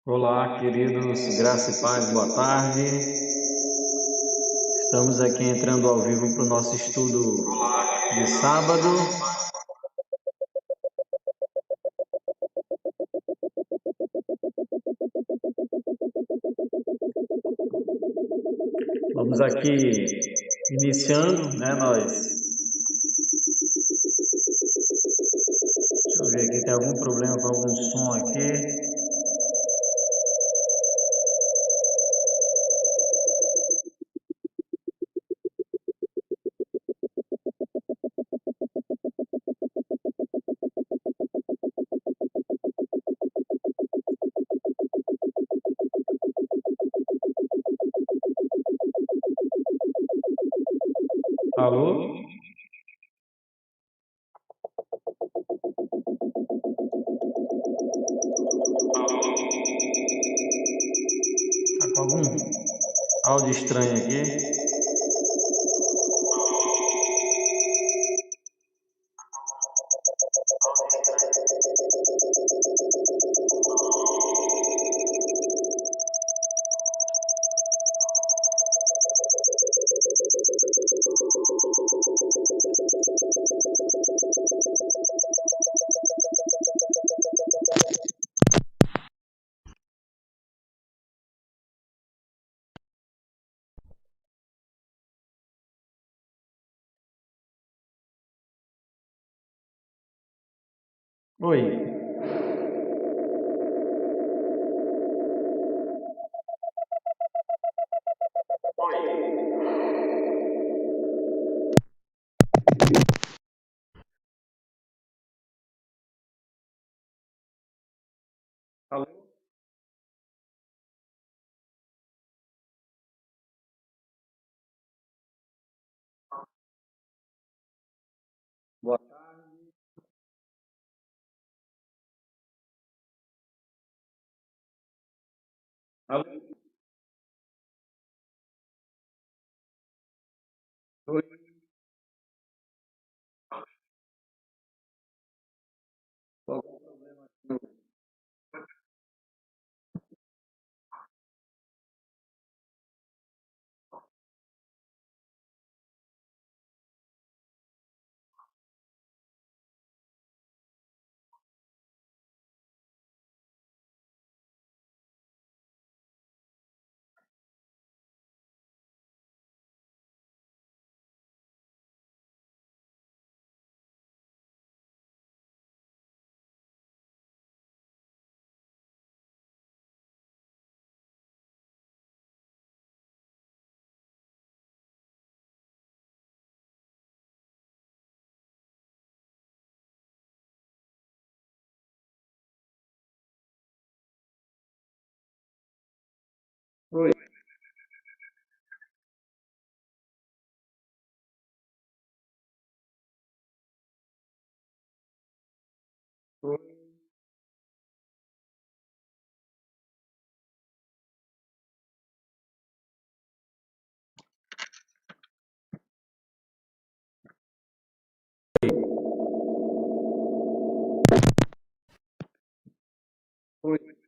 Olá, queridos, graça e paz, boa tarde. Estamos aqui entrando ao vivo para o nosso estudo de sábado. Vamos aqui iniciando, né, Deixa eu ver aqui, tem algum problema com algum som aqui. Alô? Tá com algum áudio estranho aqui? Oi. Alô? Boa tarde. Alô? Oi. Algum problema aqui? Oi. Oi. Oi.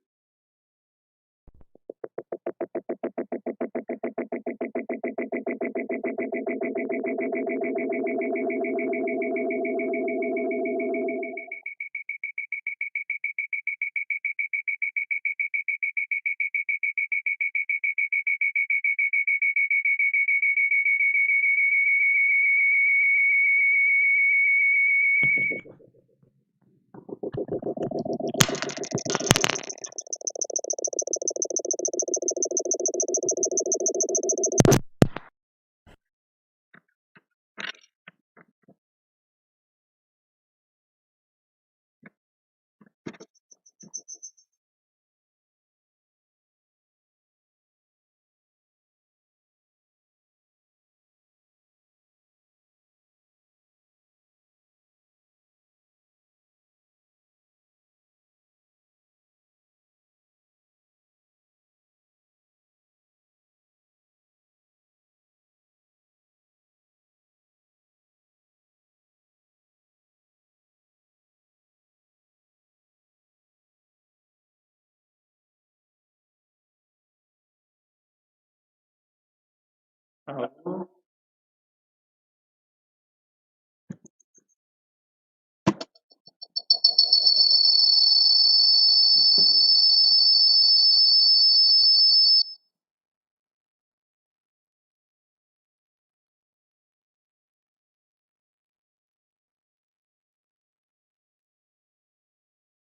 Alô?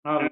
Alô?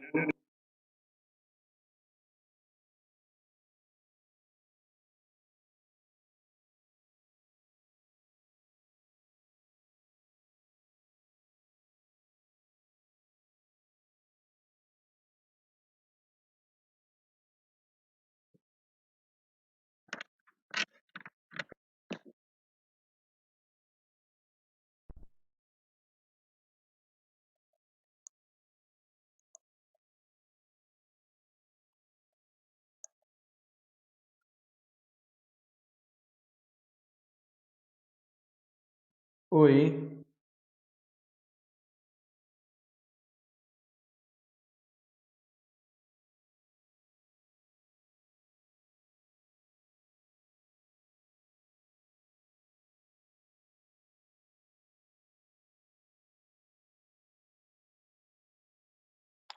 Oi.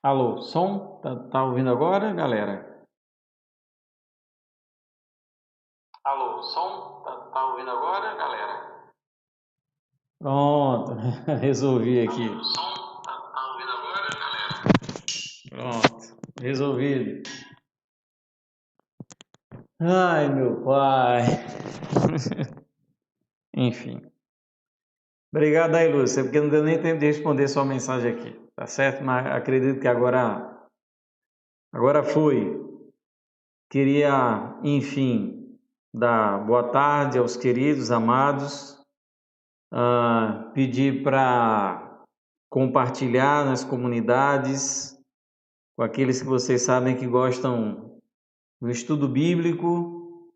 Alô, som? Tá ouvindo agora, galera? Alô, som? Tá ouvindo agora, galera? Pronto, resolvi aqui. Alô, som? Tá ouvindo agora, galera? Pronto, resolvido. Ai, meu pai. Enfim. Obrigado aí, Lúcia, porque não deu nem tempo de responder sua mensagem aqui, tá certo? Mas acredito que agora foi. Queria, enfim, dar boa tarde aos queridos, amados, pedir para compartilhar nas comunidades com aqueles que vocês sabem que gostam do estudo bíblico.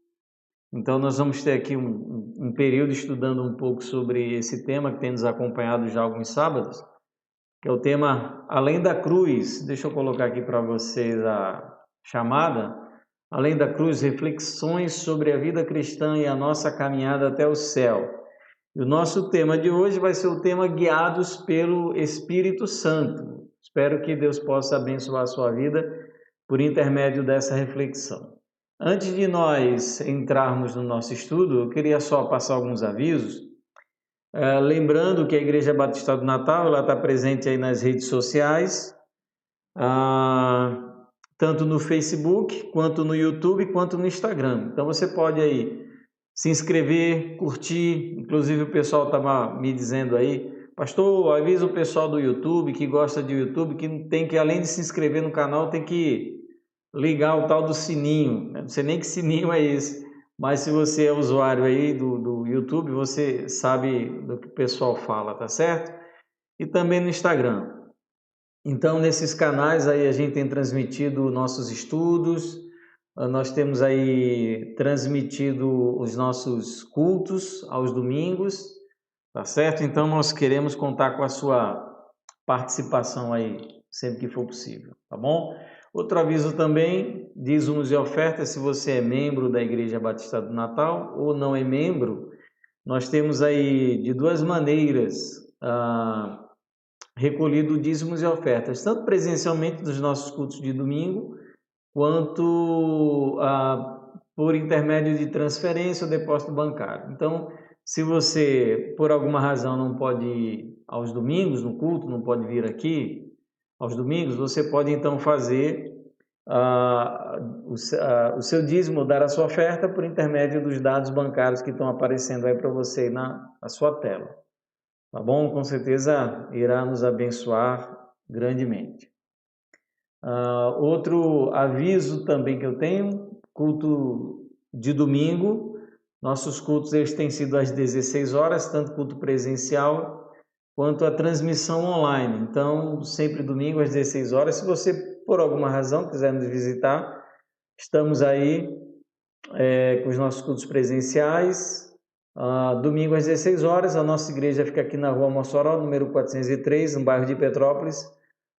Então, nós vamos ter aqui um período estudando um pouco sobre esse tema que tem nos acompanhado já alguns sábados, que é o tema Além da Cruz. Deixa eu colocar aqui para vocês a chamada. Além da Cruz, reflexões sobre a vida cristã e a nossa caminhada até o céu. E o nosso tema de hoje vai ser o tema Guiados pelo Espírito Santo. Espero que Deus possa abençoar a sua vida por intermédio dessa reflexão. Antes de nós entrarmos no nosso estudo, eu queria só passar alguns avisos. Lembrando que a Igreja Batista do Natal ela está presente aí nas redes sociais, tanto no Facebook, quanto no YouTube, quanto no Instagram. Então você pode aí se inscrever, curtir. Inclusive o pessoal estava me dizendo aí, pastor, avisa o pessoal do YouTube que gosta de YouTube que tem que, além de se inscrever no canal, tem que ligar o tal do sininho. Não sei nem que sininho é esse, mas se você é usuário aí do YouTube, você sabe do que o pessoal fala, tá certo? E também no Instagram. Então, nesses canais aí a gente tem transmitido nossos estudos, nós temos aí transmitido os nossos cultos aos domingos, tá certo? Então, nós queremos contar com a sua participação aí, sempre que for possível, tá bom? Outro aviso também, dízimos e ofertas, se você é membro da Igreja Batista do Natal ou não é membro, nós temos aí de duas maneiras recolhido dízimos e ofertas, tanto presencialmente dos nossos cultos de domingo, quanto por intermédio de transferência ou depósito bancário. Então, se você, por alguma razão, não pode ir aos domingos no culto, não pode vir aqui aos domingos, você pode então fazer o seu dízimo, dar a sua oferta por intermédio dos dados bancários que estão aparecendo aí para você na sua tela. Tá bom? Com certeza irá nos abençoar grandemente. Outro aviso também que eu tenho, culto de domingo. Nossos cultos eles têm sido às 16 horas, tanto culto presencial quanto a transmissão online. Então, sempre domingo às 16 horas. Se você, por alguma razão, quiser nos visitar, estamos aí com os nossos cultos presenciais. Domingo às 16 horas, a nossa igreja fica aqui na rua Mossoró, número 403, no bairro de Petrópolis,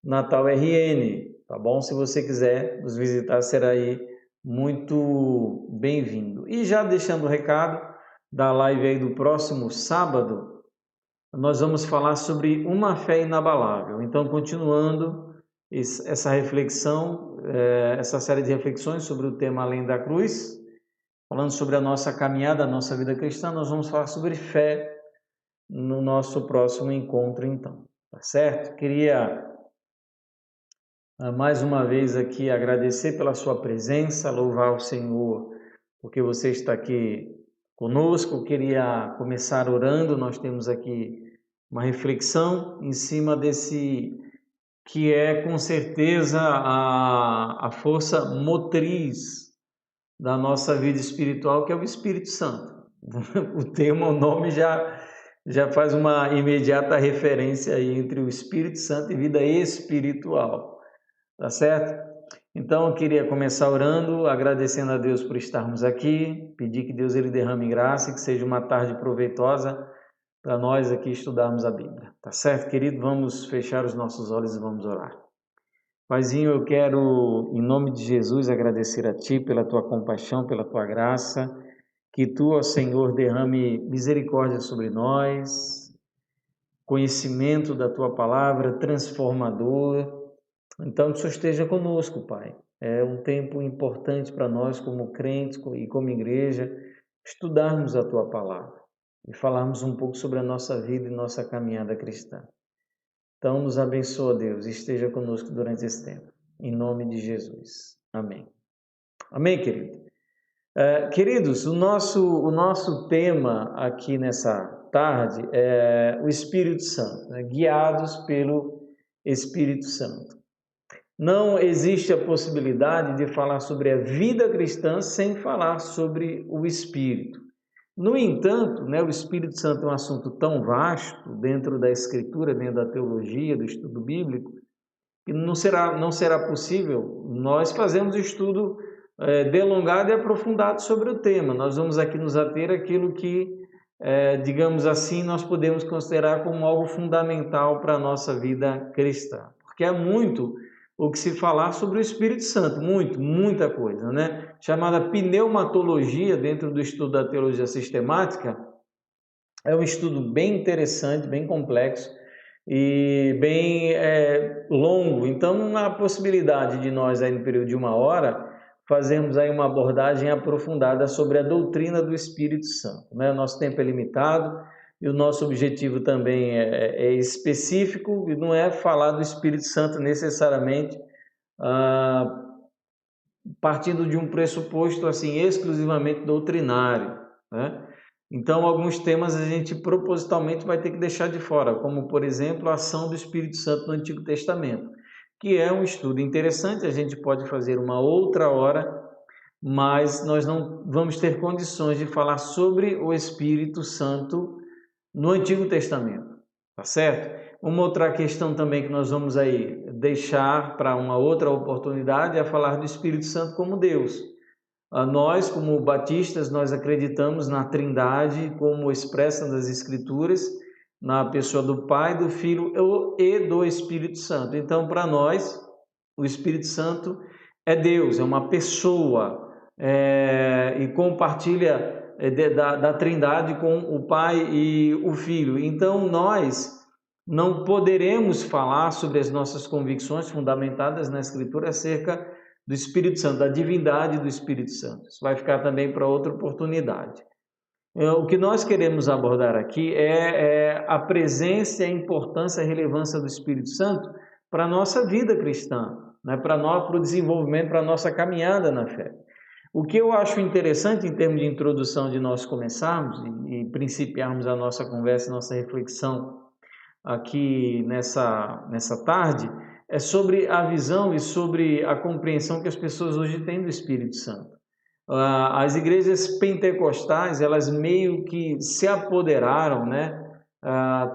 Natal RN, tá bom? Se você quiser nos visitar, será aí muito bem-vindo. E já deixando o recado, da live aí do próximo sábado, nós vamos falar sobre uma fé inabalável. Então, continuando essa reflexão, essa série de reflexões sobre o tema Além da Cruz, falando sobre a nossa caminhada, a nossa vida cristã, nós vamos falar sobre fé no nosso próximo encontro, então. Tá certo? Queria mais uma vez aqui agradecer pela sua presença, louvar o Senhor porque você está aqui conosco. Queria começar orando. Nós temos aqui uma reflexão em cima desse que é com certeza a força motriz da nossa vida espiritual, que é o Espírito Santo. O tema, o nome já faz uma imediata referência aí entre o Espírito Santo e vida espiritual, tá certo? Então eu queria começar orando, agradecendo a Deus por estarmos aqui, pedir que Deus ele derrame graça e que seja uma tarde proveitosa para nós aqui estudarmos a Bíblia, tá certo, querido? Vamos fechar os nossos olhos e vamos orar. Paizinho, eu quero, em nome de Jesus, agradecer a Ti pela Tua compaixão, pela Tua graça, que Tu, ó Senhor, derrame misericórdia sobre nós, conhecimento da Tua palavra transformador. Então, que o Senhor esteja conosco, Pai. É um tempo importante para nós, como crentes e como igreja, estudarmos a Tua palavra e falarmos um pouco sobre a nossa vida e nossa caminhada cristã. Então, nos abençoa, Deus, e esteja conosco durante esse tempo. Em nome de Jesus. Amém. Amém, querido? Queridos, o nosso tema aqui nessa tarde é o Espírito Santo, né? Guiados pelo Espírito Santo. Não existe a possibilidade de falar sobre a vida cristã sem falar sobre o Espírito. No entanto, né, o Espírito Santo é um assunto tão vasto dentro da Escritura, dentro da teologia, do estudo bíblico, que não será possível nós fazermos estudo delongado e aprofundado sobre o tema. Nós vamos aqui nos ater àquilo que, digamos assim, nós podemos considerar como algo fundamental para a nossa vida cristã. Porque é muito o que se falar sobre o Espírito Santo, muita coisa, né? Chamada pneumatologia, dentro do estudo da teologia sistemática, é um estudo bem interessante, bem complexo e bem longo. Então, não há possibilidade de nós, aí no período de 1 hora, fazermos aí uma abordagem aprofundada sobre a doutrina do Espírito Santo, né? Nosso tempo é limitado e o nosso objetivo também é específico e não é falar do Espírito Santo necessariamente partindo de um pressuposto assim exclusivamente doutrinário, né? Então, alguns temas a gente propositalmente vai ter que deixar de fora, como, por exemplo, a ação do Espírito Santo no Antigo Testamento, que é um estudo interessante, a gente pode fazer uma outra hora, mas nós não vamos ter condições de falar sobre o Espírito Santo no Antigo Testamento, tá certo? Uma outra questão também que nós vamos aí deixar para uma outra oportunidade é falar do Espírito Santo como Deus. Nós, como batistas, nós acreditamos na Trindade como expressa nas Escrituras, na pessoa do Pai, do Filho e do Espírito Santo. Então, para nós, o Espírito Santo é Deus, é uma pessoa e compartilha da Trindade com o Pai e o Filho. Então, nós não poderemos falar sobre as nossas convicções fundamentadas na Escritura acerca do Espírito Santo, da divindade do Espírito Santo. Isso vai ficar também para outra oportunidade. O que nós queremos abordar aqui é a presença, a importância, a relevância do Espírito Santo para a nossa vida cristã, né? Para o desenvolvimento, para a nossa caminhada na fé. O que eu acho interessante em termos de introdução de nós começarmos e principiarmos a nossa conversa, nossa reflexão aqui nessa tarde, é sobre a visão e sobre a compreensão que as pessoas hoje têm do Espírito Santo. As igrejas pentecostais, elas meio que se apoderaram, né,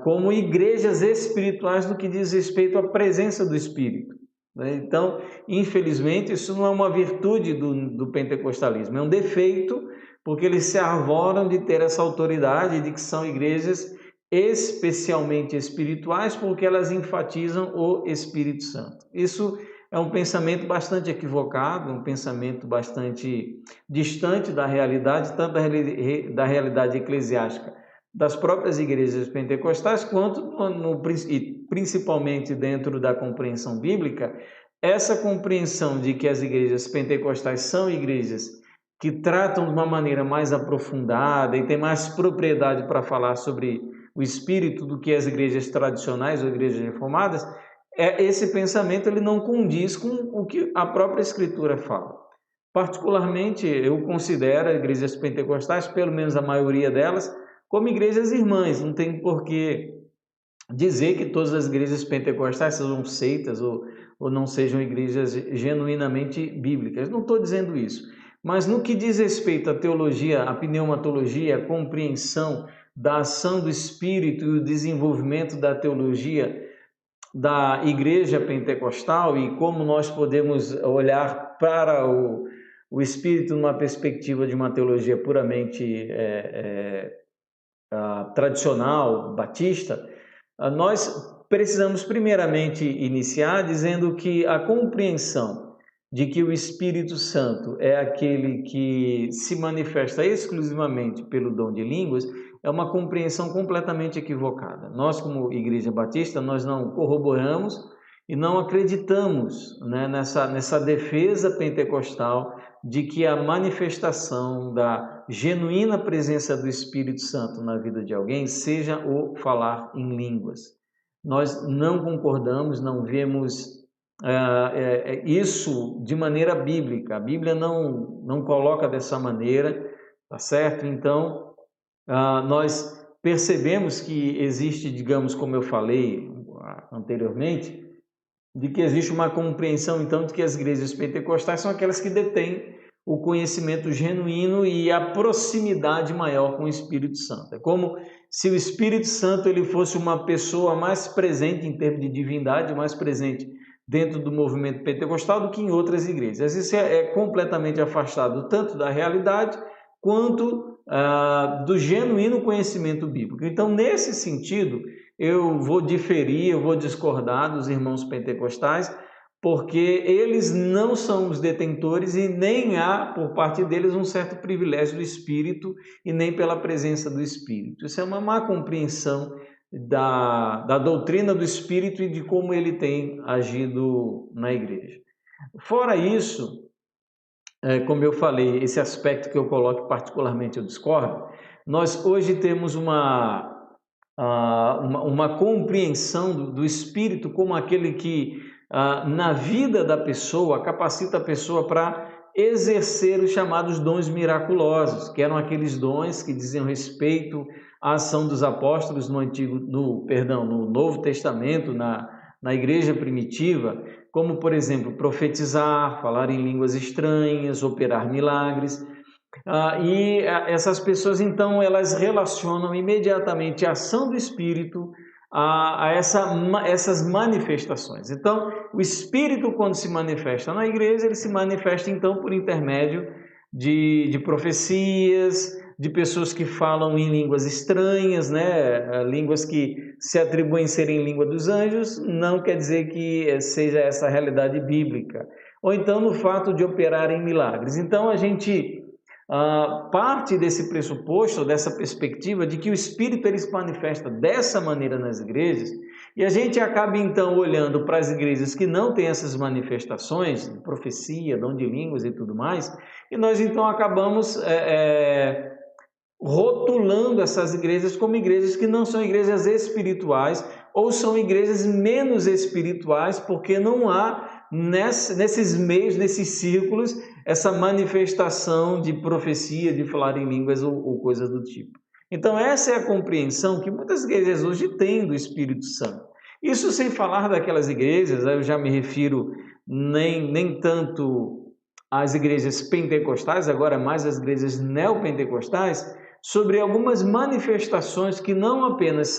como igrejas espirituais no que diz respeito à presença do Espírito, né? Então, infelizmente, isso não é uma virtude do pentecostalismo, é um defeito, porque eles se arvoram de ter essa autoridade de que são igrejas especialmente espirituais, porque elas enfatizam o Espírito Santo. Isso é um pensamento bastante equivocado, um pensamento bastante distante da realidade, tanto da realidade eclesiástica das próprias igrejas pentecostais, quanto e principalmente dentro da compreensão bíblica, essa compreensão de que as igrejas pentecostais são igrejas que tratam de uma maneira mais aprofundada e tem mais propriedade para falar sobre o espírito do que as igrejas tradicionais ou igrejas reformadas, esse pensamento ele não condiz com o que a própria Escritura fala. Particularmente, eu considero igrejas pentecostais, pelo menos a maioria delas, como igrejas irmãs. Não tem por que dizer que todas as igrejas pentecostais sejam seitas ou não sejam igrejas genuinamente bíblicas. Não estou dizendo isso. Mas no que diz respeito à teologia, à pneumatologia, à compreensão da ação do Espírito e o desenvolvimento da teologia da igreja pentecostal e como nós podemos olhar para o Espírito numa perspectiva de uma teologia puramente tradicional, batista, nós precisamos primeiramente iniciar dizendo que a compreensão de que o Espírito Santo é aquele que se manifesta exclusivamente pelo dom de línguas é uma compreensão completamente equivocada. Nós, como Igreja Batista, nós não corroboramos e não acreditamos, né, nessa defesa pentecostal de que a manifestação da genuína presença do Espírito Santo na vida de alguém seja o falar em línguas. Nós não concordamos, não vemos isso de maneira bíblica. A Bíblia não coloca dessa maneira, tá certo? Então, nós percebemos que existe, digamos, como eu falei anteriormente, de que existe uma compreensão, então, de que as igrejas pentecostais são aquelas que detêm o conhecimento genuíno e a proximidade maior com o Espírito Santo. É como se o Espírito Santo ele fosse uma pessoa mais presente em termos de divindade, mais presente dentro do movimento pentecostal do que em outras igrejas. Isso é completamente afastado tanto da realidade quanto do genuíno conhecimento bíblico. Então, nesse sentido, eu vou diferir, eu vou discordar dos irmãos pentecostais, porque eles não são os detentores e nem há, por parte deles, um certo privilégio do Espírito e nem pela presença do Espírito. Isso é uma má compreensão da doutrina do Espírito e de como ele tem agido na igreja. Fora isso, como eu falei, esse aspecto que eu coloco particularmente eu discordo, nós hoje temos uma compreensão do Espírito como aquele que na vida da pessoa capacita a pessoa para exercer os chamados dons miraculosos, que eram aqueles dons que diziam respeito à ação dos apóstolos no Novo Testamento, na igreja primitiva, como, por exemplo, profetizar, falar em línguas estranhas, operar milagres. E essas pessoas, então, elas relacionam imediatamente a ação do Espírito a essas manifestações. Então, o Espírito, quando se manifesta na igreja, ele se manifesta, então, por intermédio de profecias, de pessoas que falam em línguas estranhas, né? Línguas que se atribuem serem língua dos anjos, não quer dizer que seja essa a realidade bíblica. Ou então no fato de operar em milagres. Então, a gente parte desse pressuposto, dessa perspectiva de que o Espírito ele se manifesta dessa maneira nas igrejas, e a gente acaba então olhando para as igrejas que não têm essas manifestações, profecia, dom de línguas e tudo mais, e nós então acabamos rotulando essas igrejas como igrejas que não são igrejas espirituais ou são igrejas menos espirituais, porque não há nesses meios, nesses círculos, essa manifestação de profecia, de falar em línguas ou coisas do tipo. Então essa é a compreensão que muitas igrejas hoje têm do Espírito Santo. Isso sem falar daquelas igrejas, eu já me refiro nem tanto às igrejas pentecostais, agora mais às igrejas neopentecostais, sobre algumas manifestações que não apenas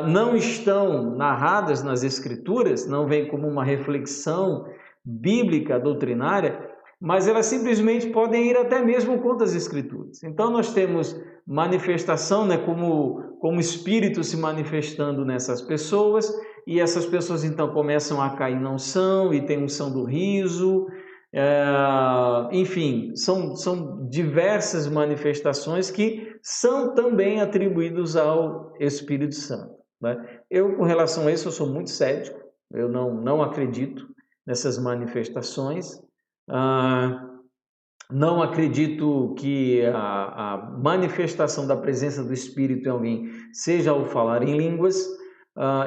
não estão narradas nas Escrituras, não vem como uma reflexão bíblica, doutrinária, mas elas simplesmente podem ir até mesmo contra as Escrituras. Então nós temos manifestação, né, como Espírito se manifestando nessas pessoas, e essas pessoas então começam a cair na unção, e tem unção do riso, enfim, são diversas manifestações que são também atribuídas ao Espírito Santo, né? Eu, com relação a isso, eu sou muito cético, eu não acredito nessas manifestações, não acredito que a manifestação da presença do Espírito em alguém seja ao falar em línguas.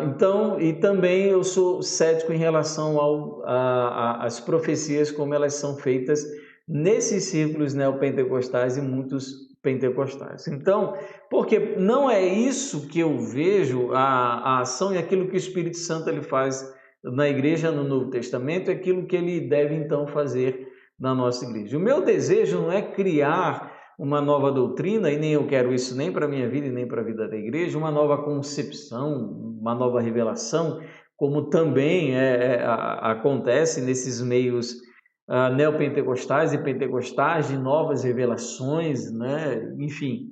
Então, e também eu sou cético em relação às profecias, como elas são feitas nesses círculos neopentecostais e muitos pentecostais. Então, porque não é isso que eu vejo, a ação e aquilo que o Espírito Santo ele faz na igreja no Novo Testamento, é aquilo que ele deve então fazer na nossa igreja. O meu desejo não é criar uma nova doutrina, e nem eu quero isso nem para a minha vida e nem para a vida da igreja, uma nova concepção, uma nova revelação, como também acontece nesses meios neopentecostais e pentecostais, de novas revelações, né? Enfim,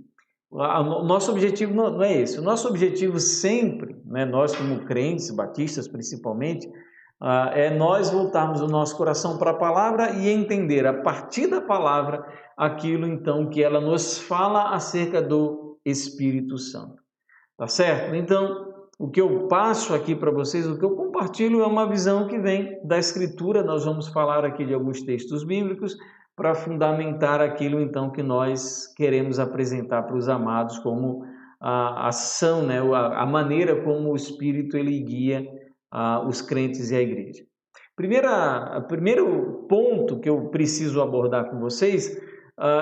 o nosso objetivo não é esse. O nosso objetivo sempre, né, nós como crentes, batistas principalmente, é nós voltarmos o nosso coração para a palavra e entender a partir da palavra aquilo então que ela nos fala acerca do Espírito Santo. Tá certo? Então, o que eu passo aqui para vocês, o que eu compartilho é uma visão que vem da Escritura. Nós vamos falar aqui de alguns textos bíblicos para fundamentar aquilo então que nós queremos apresentar para os amados como a ação, né, a maneira como o Espírito ele guia os crentes e a igreja. Primeiro ponto que eu preciso abordar com vocês,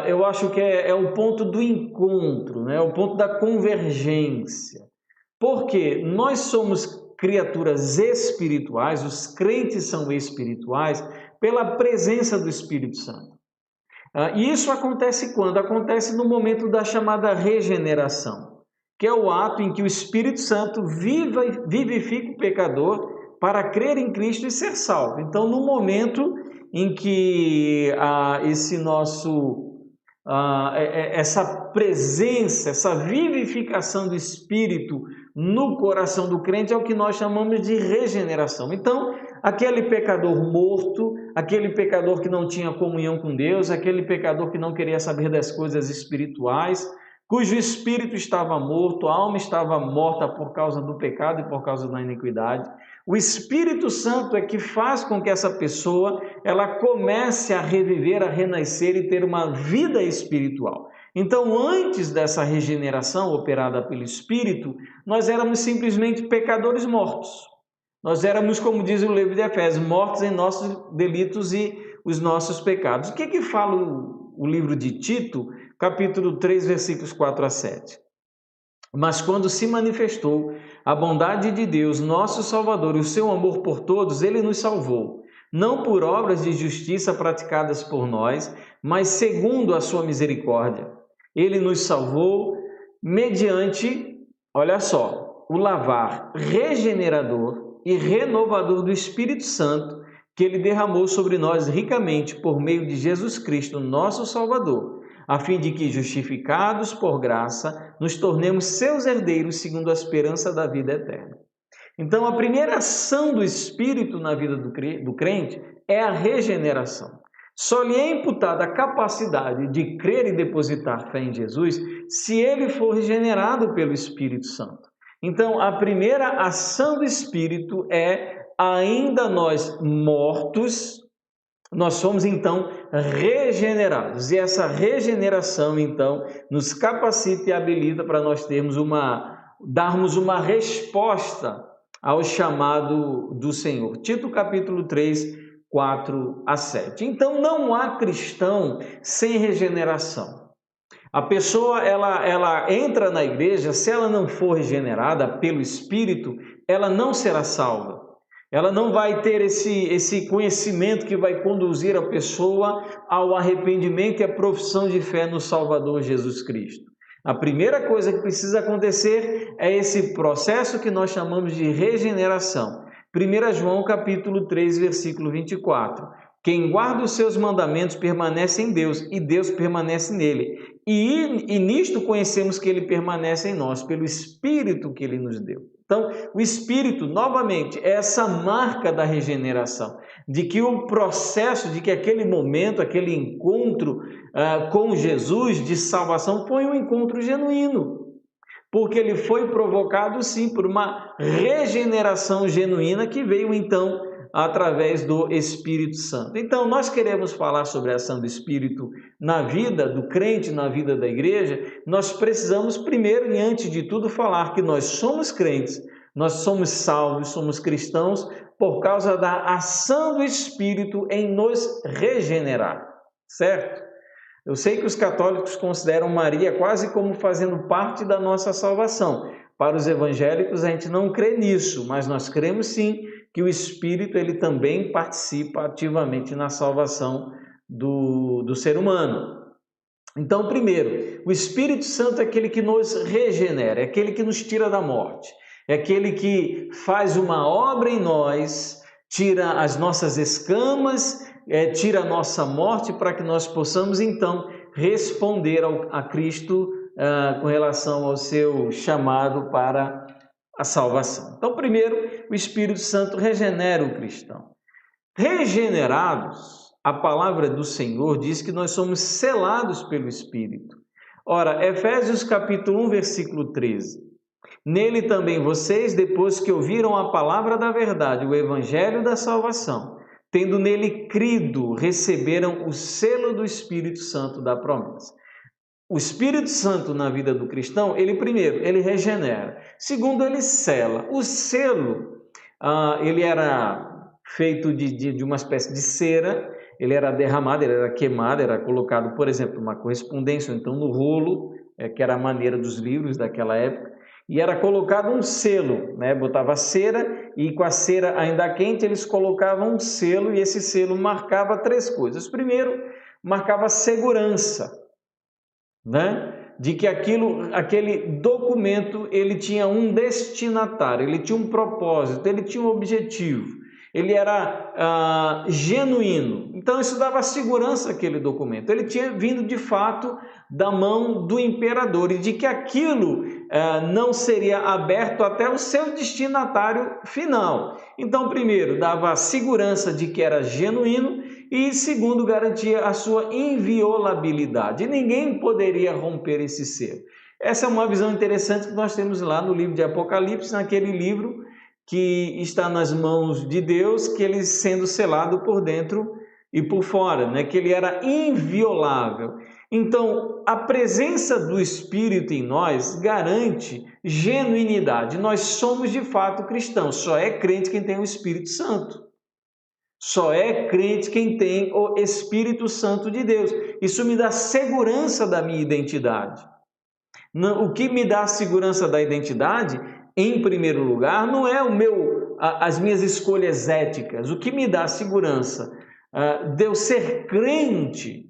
eu acho que é o ponto do encontro, né? O ponto da convergência. Porque nós somos criaturas espirituais, os crentes são espirituais, pela presença do Espírito Santo. E isso acontece quando? Acontece no momento da chamada regeneração, que é o ato em que o Espírito Santo vivifica o pecador para crer em Cristo e ser salvo. Então, no momento em que essa presença, essa vivificação do Espírito no coração do crente é o que nós chamamos de regeneração. Então, aquele pecador morto, aquele pecador que não tinha comunhão com Deus, aquele pecador que não queria saber das coisas espirituais, cujo espírito estava morto, a alma estava morta por causa do pecado e por causa da iniquidade. O Espírito Santo é que faz com que essa pessoa ela comece a reviver, a renascer e ter uma vida espiritual. Então, antes dessa regeneração operada pelo Espírito, nós éramos simplesmente pecadores mortos. Nós éramos, como diz o livro de Efésios, mortos em nossos delitos e os nossos pecados. O que fala o livro de Tito, capítulo 3, versículos 4 a 7? Mas quando se manifestou a bondade de Deus, nosso Salvador, e o seu amor por todos, ele nos salvou, não por obras de justiça praticadas por nós, mas segundo a sua misericórdia. Ele nos salvou mediante, olha só, o lavar regenerador e renovador do Espírito Santo, que ele derramou sobre nós ricamente por meio de Jesus Cristo, nosso Salvador, a fim de que, justificados por graça, nos tornemos seus herdeiros segundo a esperança da vida eterna. Então, a primeira ação do Espírito na vida do crente é a regeneração. Só lhe é imputada a capacidade de crer e depositar fé em Jesus se ele for regenerado pelo Espírito Santo. Então, a primeira ação do Espírito é, ainda nós mortos, nós somos então regenerados. E essa regeneração então nos capacita e habilita para nós darmos uma resposta ao chamado do Senhor. Tito capítulo 3, 4 a 7. Então não há cristão sem regeneração. A pessoa ela entra na igreja, se ela não for regenerada pelo Espírito, ela não será salva. Ela não vai ter esse conhecimento que vai conduzir a pessoa ao arrependimento e à profissão de fé no Salvador Jesus Cristo. A primeira coisa que precisa acontecer é esse processo que nós chamamos de regeneração. 1 João capítulo 3, versículo 24. Quem guarda os seus mandamentos permanece em Deus e Deus permanece nele. E nisto conhecemos que ele permanece em nós, pelo Espírito que ele nos deu. Então, o Espírito, novamente, é essa marca da regeneração, de que o processo, de que aquele momento, aquele encontro com Jesus de salvação foi um encontro genuíno. Porque ele foi provocado, sim, por uma regeneração genuína que veio, então, através do Espírito Santo. Então, nós queremos falar sobre a ação do Espírito na vida do crente, na vida da igreja. Nós precisamos, primeiro e antes de tudo, falar que nós somos crentes, nós somos salvos, somos cristãos, por causa da ação do Espírito em nos regenerar, certo? Eu sei que os católicos consideram Maria quase como fazendo parte da nossa salvação. Para os evangélicos, a gente não crê nisso, mas nós cremos sim que o Espírito ele também participa ativamente na salvação do ser humano. Então, primeiro, o Espírito Santo é aquele que nos regenera, é aquele que nos tira da morte, é aquele que faz uma obra em nós, tira as nossas escamas, tira a nossa morte para que nós possamos então responder a Cristo com relação ao seu chamado para a salvação. Então, primeiro, o Espírito Santo regenera o cristão. Regenerados, a palavra do Senhor diz que nós somos selados pelo Espírito. Ora, Efésios capítulo 1, versículo 13. Nele também vocês, depois que ouviram a palavra da verdade, o evangelho da salvação, tendo nele crido, receberam o selo do Espírito Santo da promessa. O Espírito Santo na vida do cristão, primeiro, ele regenera. Segundo, ele sela. O selo, ele era feito de uma espécie de cera, ele era derramado, ele era queimado, era colocado, por exemplo, numa correspondência, ou então no rolo, que era a maneira dos livros daquela época, e era colocado um selo, né? Botava cera e com a cera ainda quente eles colocavam um selo e esse selo marcava três coisas. Primeiro, marcava segurança, né? De que aquele documento ele tinha um destinatário, ele tinha um propósito, ele tinha um objetivo, ele era genuíno. Então isso dava segurança àquele documento. Ele tinha vindo de fato da mão do imperador e de que aquilo não seria aberto até o seu destinatário final. Então, primeiro, dava a segurança de que era genuíno e, segundo, garantia a sua inviolabilidade. E ninguém poderia romper esse selo. Essa é uma visão interessante que nós temos lá no livro de Apocalipse, naquele livro que está nas mãos de Deus, que ele sendo selado por dentro e por fora, né? Que ele era inviolável. Então, a presença do Espírito em nós garante genuinidade. Nós somos de fato cristãos, só é crente quem tem o Espírito Santo. Só é crente quem tem o Espírito Santo de Deus. Isso me dá segurança da minha identidade. O que me dá a segurança da identidade, em primeiro lugar, não é as minhas escolhas éticas. O que me dá a segurança de eu ser crente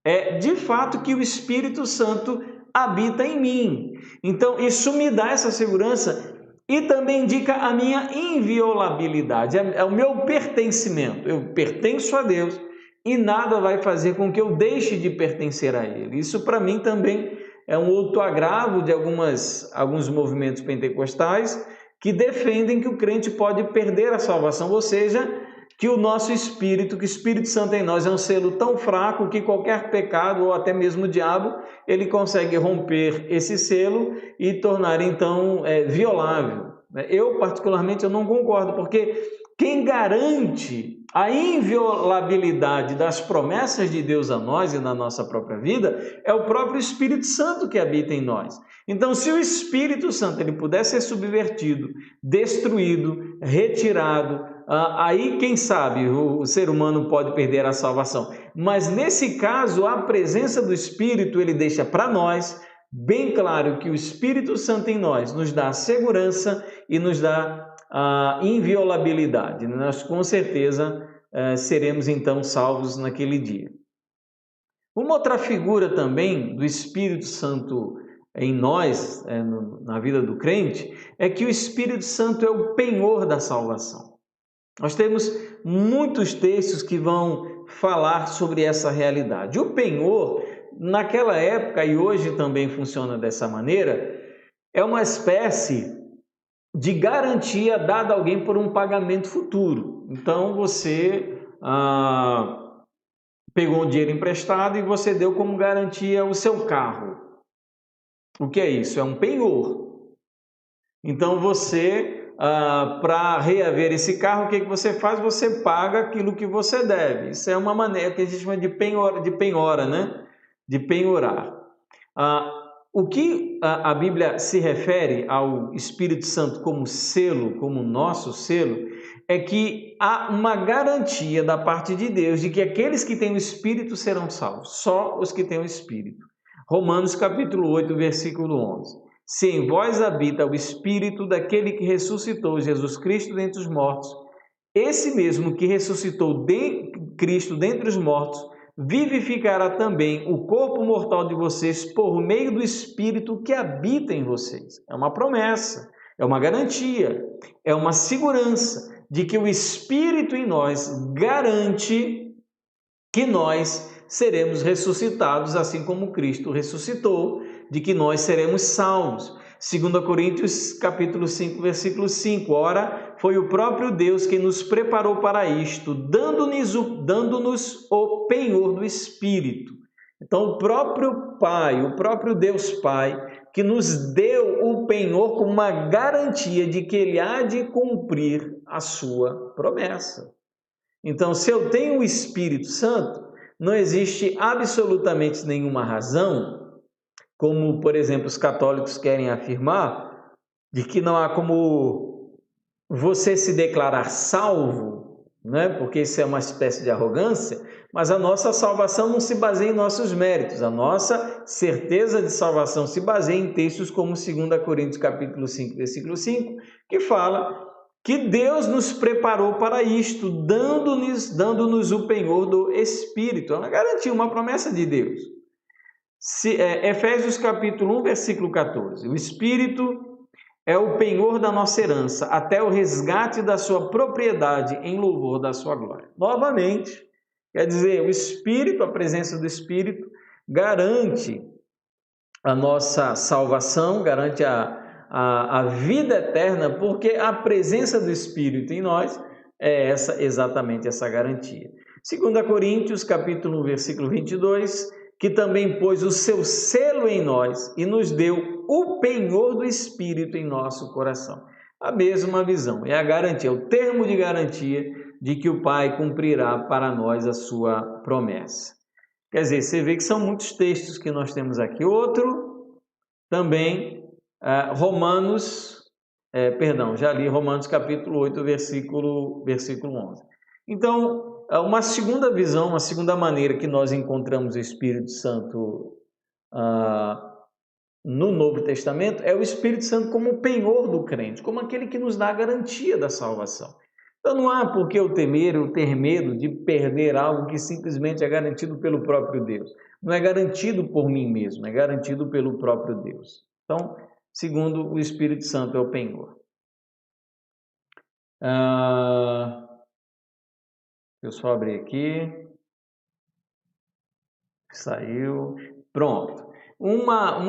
é, de fato, que o Espírito Santo habita em mim. Então, isso me dá essa segurança e também indica a minha inviolabilidade, é o meu pertencimento. Eu pertenço a Deus e nada vai fazer com que eu deixe de pertencer a Ele. Isso, para mim, também é um outro agravo de alguns movimentos pentecostais que defendem que o crente pode perder a salvação, ou seja, que o nosso Espírito, que o Espírito Santo em nós é um selo tão fraco que qualquer pecado ou até mesmo o diabo, ele consegue romper esse selo e tornar então violável. Eu particularmente eu não concordo, porque quem garante a inviolabilidade das promessas de Deus a nós e na nossa própria vida é o próprio Espírito Santo que habita em nós. Então, se o Espírito Santo ele puder ser subvertido, destruído, retirado, aí, quem sabe, o ser humano pode perder a salvação. Mas, nesse caso, a presença do Espírito, ele deixa para nós bem claro que o Espírito Santo em nós nos dá a segurança e nos dá a inviolabilidade. Nós, com certeza, seremos, então, salvos naquele dia. Uma outra figura também do Espírito Santo em nós, na vida do crente, é que o Espírito Santo é o penhor da salvação. Nós temos muitos textos que vão falar sobre essa realidade. O penhor, naquela época e hoje também funciona dessa maneira, é uma espécie de garantia dada a alguém por um pagamento futuro. Então você pegou um dinheiro emprestado e você deu como garantia o seu carro. O que é isso? É um penhor. Então você, para reaver esse carro, o que você faz? Você paga aquilo que você deve. Isso é uma maneira que a gente chama de penhora, né? De penhorar. O que a Bíblia se refere ao Espírito Santo como selo, como nosso selo, é que há uma garantia da parte de Deus de que aqueles que têm o Espírito serão salvos, só os que têm o Espírito. Romanos capítulo 8, versículo 11. Se em vós habita o Espírito daquele que ressuscitou Jesus Cristo dentre os mortos, esse mesmo que ressuscitou Cristo dentre os mortos, vivificará também o corpo mortal de vocês por meio do Espírito que habita em vocês. É uma promessa, é uma garantia, é uma segurança de que o Espírito em nós garante que nós seremos ressuscitados, assim como Cristo ressuscitou, de que nós seremos salvos. 2 Coríntios capítulo 5, versículo 5. Ora, foi o próprio Deus que nos preparou para isto, dando-nos o penhor do Espírito. Então, o próprio Pai, o próprio Deus Pai, que nos deu o penhor como uma garantia de que Ele há de cumprir a sua promessa. Então, se eu tenho o Espírito Santo, não existe absolutamente nenhuma razão, como, por exemplo, os católicos querem afirmar, de que não há como você se declarar salvo, né? Porque isso é uma espécie de arrogância, mas a nossa salvação não se baseia em nossos méritos, a nossa certeza de salvação se baseia em textos como 2 Coríntios capítulo 5, versículo 5, que fala que Deus nos preparou para isto, dando-nos o penhor do Espírito. É uma garantia, uma promessa de Deus. Efésios capítulo 1, versículo 14. O Espírito é o penhor da nossa herança, até o resgate da sua propriedade em louvor da sua glória. Novamente, quer dizer, o Espírito, a presença do Espírito, garante a nossa salvação, garante a vida eterna, porque a presença do Espírito em nós é exatamente essa garantia. 2 Coríntios capítulo 1, versículo 22, que também pôs o seu selo em nós e nos deu o penhor do Espírito em nosso coração. A mesma visão, é a garantia, o termo de garantia de que o Pai cumprirá para nós a sua promessa. Quer dizer, você vê que são muitos textos que nós temos aqui. Outro, também, Romanos capítulo 8, versículo 11. Então, uma segunda visão, uma segunda maneira que nós encontramos o Espírito Santo no Novo Testamento é o Espírito Santo como o penhor do crente, como aquele que nos dá a garantia da salvação. Então não há por que eu ter medo de perder algo que simplesmente é garantido pelo próprio Deus. Não é garantido por mim mesmo, é garantido pelo próprio Deus. Então, segundo, o Espírito Santo é o penhor. Eu só abri aqui. Saiu. Pronto. Uma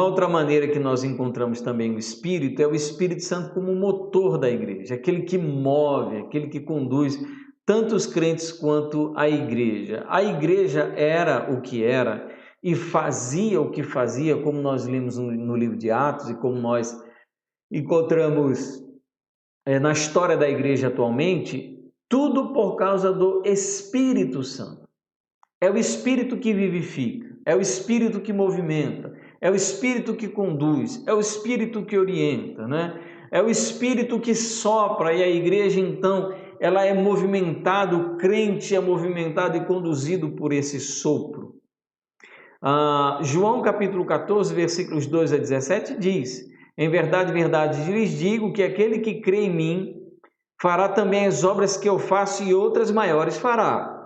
outra maneira que nós encontramos também o Espírito é o Espírito Santo como motor da igreja, aquele que move, aquele que conduz tanto os crentes quanto a igreja. A igreja era o que era e fazia o que fazia, como nós lemos no livro de Atos e como nós encontramos na história da igreja atualmente, tudo por causa do Espírito Santo. É o Espírito que vivifica, é o Espírito que movimenta, é o Espírito que conduz, é o Espírito que orienta, né? É o Espírito que sopra e a igreja, então, ela é movimentada, o crente é movimentado e conduzido por esse sopro. João capítulo 14, versículos 2 a 17 diz: em verdade, verdade, lhes digo que aquele que crê em mim fará também as obras que eu faço e outras maiores fará.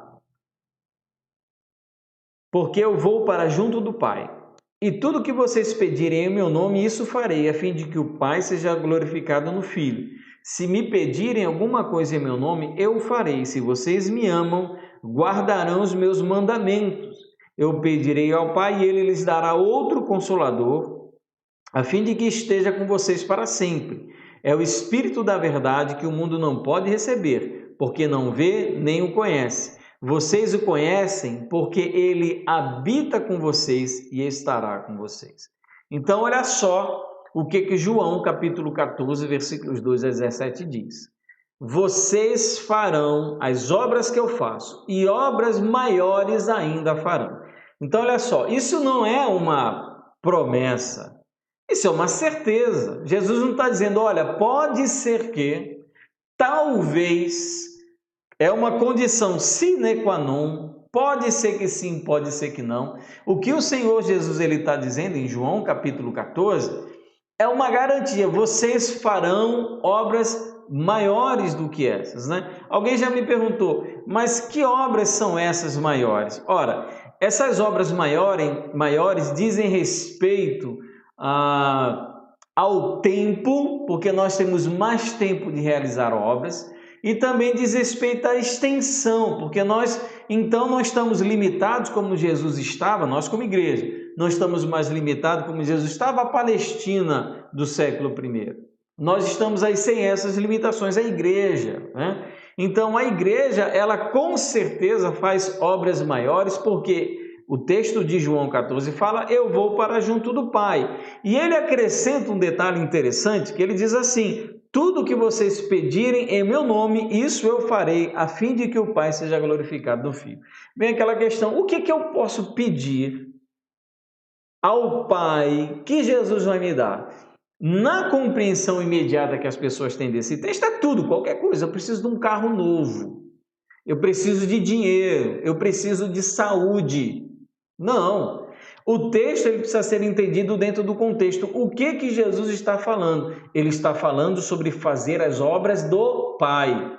Porque eu vou para junto do Pai. E tudo que vocês pedirem em meu nome, isso farei, a fim de que o Pai seja glorificado no Filho. Se me pedirem alguma coisa em meu nome, eu o farei. Se vocês me amam, guardarão os meus mandamentos. Eu pedirei ao Pai e ele lhes dará outro Consolador, a fim de que esteja com vocês para sempre. É o Espírito da verdade que o mundo não pode receber, porque não vê nem o conhece. Vocês o conhecem porque ele habita com vocês e estará com vocês. Então, olha só o que João, capítulo 14, versículos 2 a 17 diz. Vocês farão as obras que eu faço, e obras maiores ainda farão. Então, olha só, isso não é uma promessa, isso é uma certeza. Jesus não está dizendo, olha, pode ser que, talvez, é uma condição sine qua non, pode ser que sim, pode ser que não. O que o Senhor Jesus está dizendo em João capítulo 14 é uma garantia, vocês farão obras maiores do que essas, né? Alguém já me perguntou, mas que obras são essas maiores? Ora, essas obras maiores dizem respeito ao tempo, porque nós temos mais tempo de realizar obras, e também diz respeito à extensão, porque nós não estamos limitados como Jesus estava, nós como igreja, não estamos mais limitados como Jesus estava a Palestina do século I. Nós estamos aí sem essas limitações, a igreja, né? Então a igreja, ela com certeza faz obras maiores, porque o texto de João 14 fala, eu vou para junto do Pai. E ele acrescenta um detalhe interessante, que ele diz assim, tudo que vocês pedirem em meu nome, isso eu farei, a fim de que o Pai seja glorificado no Filho. Vem aquela questão, o que eu posso pedir ao Pai que Jesus vai me dar? Na compreensão imediata que as pessoas têm desse texto, é tudo, qualquer coisa. Eu preciso de um carro novo, eu preciso de dinheiro, eu preciso de saúde. Não, o texto ele precisa ser entendido dentro do contexto. O que Jesus está falando? Ele está falando sobre fazer as obras do Pai.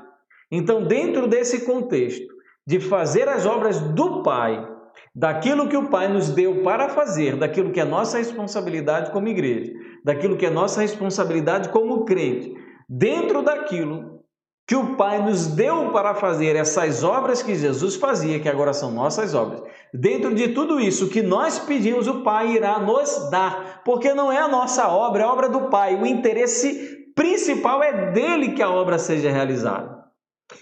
Então, dentro desse contexto de fazer as obras do Pai, daquilo que o Pai nos deu para fazer, daquilo que é nossa responsabilidade como igreja, daquilo que é nossa responsabilidade como crente, dentro daquilo que o Pai nos deu para fazer essas obras que Jesus fazia, que agora são nossas obras. Dentro de tudo isso que nós pedimos, o Pai irá nos dar, porque não é a nossa obra, é a obra do Pai. O interesse principal é dele que a obra seja realizada.